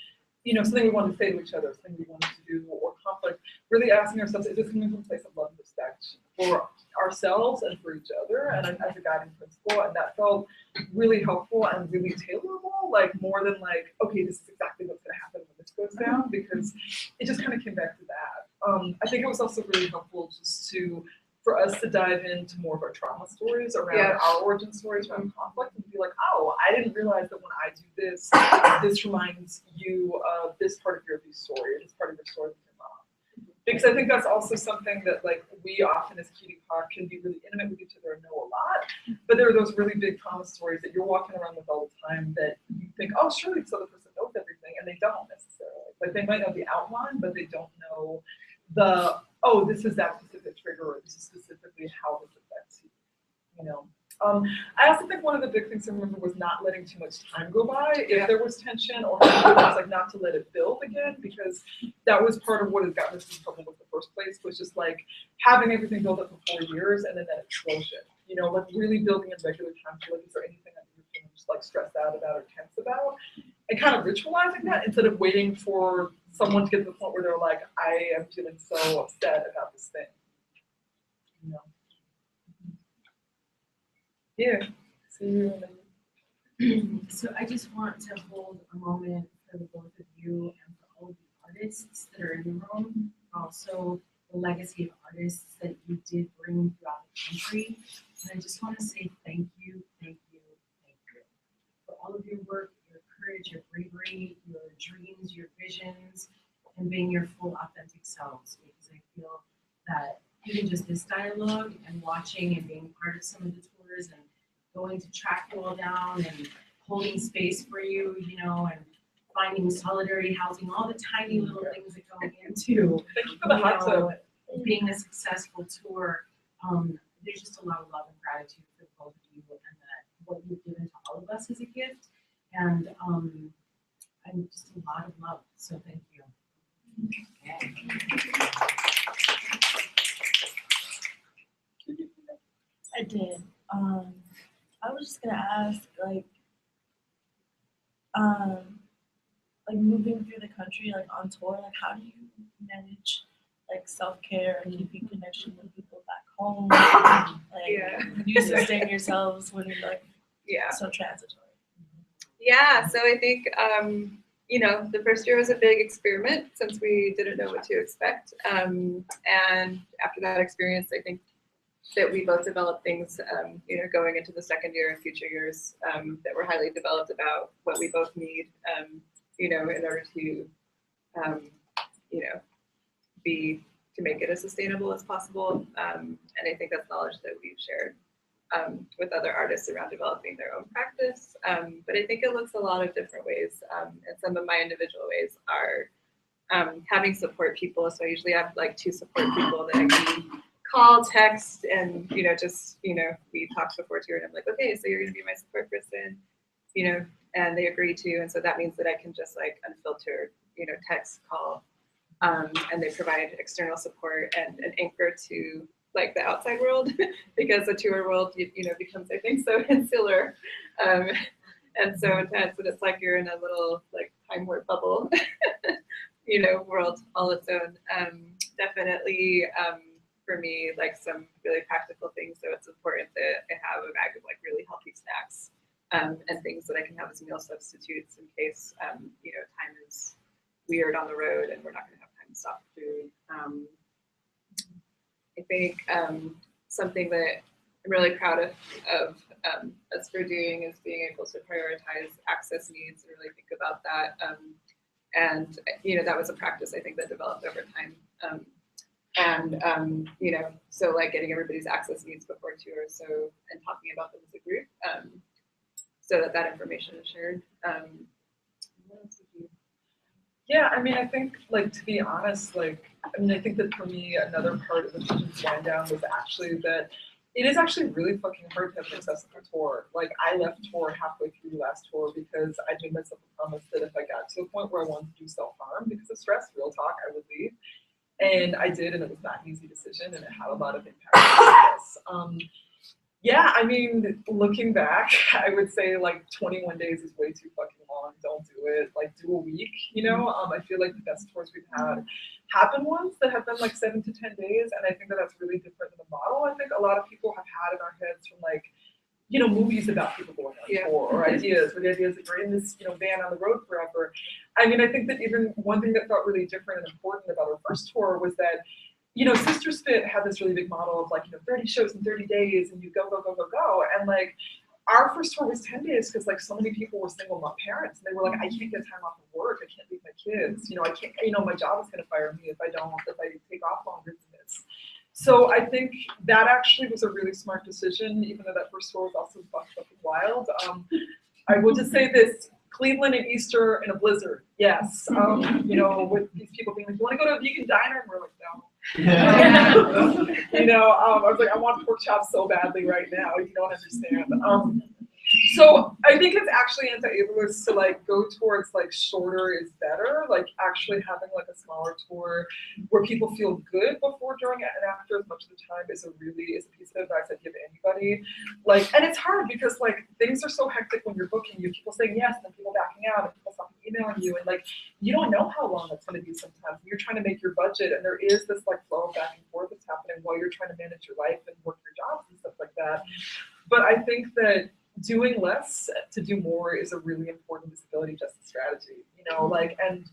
something we wanted to say to each other, something we wanted to do, or conflict, really asking ourselves, is this coming from a place of love and respect, or ourselves and for each other and as a guiding principle, and that felt really helpful and really tailorable, like more than like, okay, this is exactly what's gonna happen when this goes down, because it just kind of came back to that. I think it was also really helpful just for us to dive into more of our trauma stories around our origin stories around conflict, and be like, oh, I didn't realize that when I do this, this reminds you of this part of your abuse story, or this part of your story with your mom. Because I think that's also something that like we often as cutie pie can be really intimate with each other and know a lot, but there are those really big trauma stories that you're walking around with all the time that you think, oh, surely this other person knows everything, and they don't necessarily. Like they might know the outline, but they don't know oh, this is that specific trigger, or this is specifically how this affects you, you know. I also think one of the big things to remember was not letting too much time go by if there was tension, or like not to let it build again, because that was part of what has gotten us in trouble with the first place, was just like having everything build up for 4 years and then that explosion, you know, like really building in regular time. So like, is there anything that you're feeling just like stressed out about or tense about? And kind of ritualizing that instead of waiting for someone to get to the point where they're like, I am feeling so upset about this thing, you know. Yeah. So I just want to hold a moment for the both of you and for all of the artists that are in the room, also the legacy of artists that you did bring throughout the country. And I just want to say thank you, thank you, thank you for all of your work, your courage, your bravery, your dreams, your visions, and being your full authentic selves, because I feel that even just this dialogue and watching and being part of some of the tours and going to track you all down and holding space for you, you know, and finding solidarity housing, all the tiny little things that go into being a successful tour. There's just a lot of love and gratitude for both of you, and that what you've given to all of us is a gift, and just a lot of love. So thank you. Okay. I did. I was just gonna ask, like moving through the country, like on tour, like how do you manage like self-care and keeping connection with people back home? Like do you sustain yourselves when you're like so transitory? Yeah, so I think you know, the first year was a big experiment since we didn't know what to expect. And after that experience, I think that we both developed things, you know, going into the second year and future years that were highly developed about what we both need, you know, in order to, you know, to make it as sustainable as possible. And I think that's knowledge that we've shared with other artists around developing their own practice. But I think it looks a lot of different ways. And some of my individual ways are having support people. So I usually have like 2 support people that I can call, text, and, you know, just, you know, we talked before too, and I'm like, okay, so you're going to be my support person, you know, and they agree to. And so that means that I can just like unfiltered, you know, text, call, and they provide external support and an anchor to like the outside world, because the tour world, you know, becomes, I think, so insular and so intense that it's like you're in a little like time warp bubble, you know, world all its own. Definitely for me, like some really practical things. So it's important that I have a bag of like really healthy snacks and things that I can have as meal substitutes in case, you know, time is weird on the road and we're not going to have time to stop food. I think something that I'm really proud of us for doing is being able to prioritize access needs and really think about that. And, you know, that was a practice I think that developed over time. You know, so like getting everybody's access needs before tour, so, and talking about them as a group, so that information is shared. What else would you? Yeah, I mean, I think, like, to be honest, like, I mean, I think that for me, another part of the Piepzna's wind down was actually that it is actually really fucking hard to have an accessible tour. Like, I left tour halfway through last tour because I made myself a promise that if I got to a point where I wanted to do self-harm because of stress, real talk, I would leave. And I did, and it was not an easy decision, and it had a lot of impact on us. Yeah, I mean, looking back, I would say like 21 days is way too fucking long. Don't do it. Like, do a week, you know? I feel like the best tours we've had have been ones that have been like 7 to 10 days. And I think that that's really different than the model I think a lot of people have had in our heads from like, you know, movies about people going on tour or ideas, or the ideas that you're in this, you know, van on the road forever. I mean, I think that even one thing that felt really different and important about our first tour was that, you know, Sister Spit had this really big model of like, you know, 30 shows in 30 days and you go, go, go, go, go. And like, our first tour was 10 days because like so many people were single mom parents. And they were like, I can't get time off of work. I can't leave my kids. You know, I can't, you know, my job is going to fire me if I take off longer than this. So I think that actually was a really smart decision, even though that first tour was also fucking wild. I will just say this, Cleveland and Easter in a blizzard, yes. You know, with these people being like, you want to go to a vegan diner? And we're like, no. You know, I was like, I want pork chops so badly right now. You don't understand. So I think it's actually anti-ableist to like go towards like shorter is better, like actually having like a smaller tour where people feel good before, during, and after as much of the time is a piece of advice I'd give anybody. Like, and it's hard because like things are so hectic when you're booking, you people saying yes and people backing out and people stopping emailing you, and like you don't know how long that's going to be sometimes. You're trying to make your budget and there is this like flow of back and forth that's happening while you're trying to manage your life and work your jobs and stuff like that. But I think that doing less to do more is a really important disability justice strategy, you know, like, and,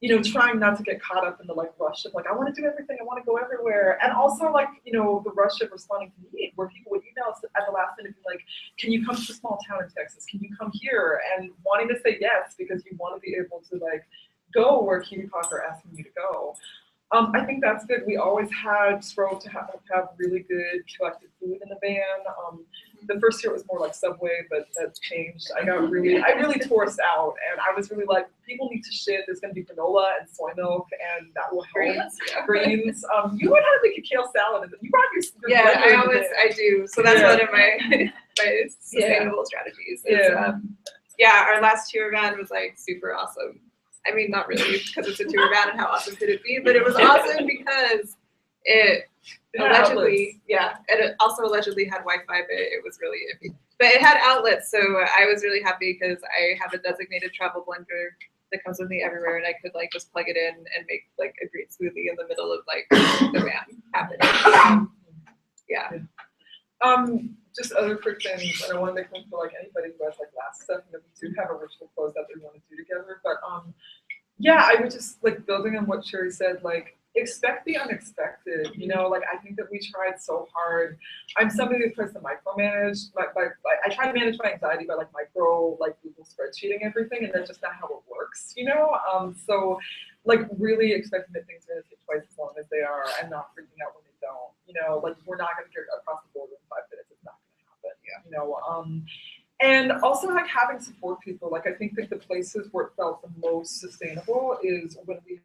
you know, trying not to get caught up in the like rush of like, I want to do everything, I want to go everywhere. And also like, you know, the rush of responding to need, where people would email us at the last minute, like, can you come to a small town in Texas? Can you come here? And wanting to say yes, because you want to be able to like go where QBPOC are asking you to go. I think that's good. We always strove to have really good collected food in the van. The first year it was more like Subway, but that changed. I really tore us out, and I was really like, people need to shit. There's going to be granola and soy milk, and that will help. Greens. You learn how to make a kale salad, and you brought your I do. So that's one of my sustainable strategies. Our last tour van was like super awesome. I mean, not really because it's a tour van and how awesome could it be, but it was awesome because it allegedly, it also allegedly had Wi-Fi, but it was really iffy. But it had outlets, so I was really happy because I have a designated travel blender that comes with me everywhere, and I could like just plug it in and make like a great smoothie in the middle of like the van happening. Just other quick things, and I want to make them feel like anybody who has like last stuff, and we do have a ritual close that they want to do together. But I would just like building on what Sherry said, like expect the unexpected. You know, like I think that we tried so hard. I'm somebody who tries to micromanage. I try to manage my anxiety by like Google spreadsheeting everything, and that's just not how it works. You know, so like really expecting that things are going to take twice as long as they are, and not freaking out when they don't. You know, like we're not going to get across the border in 5 minutes. It's not going to happen. You know, and also like having support people. Like I think that the places where it felt the most sustainable is when we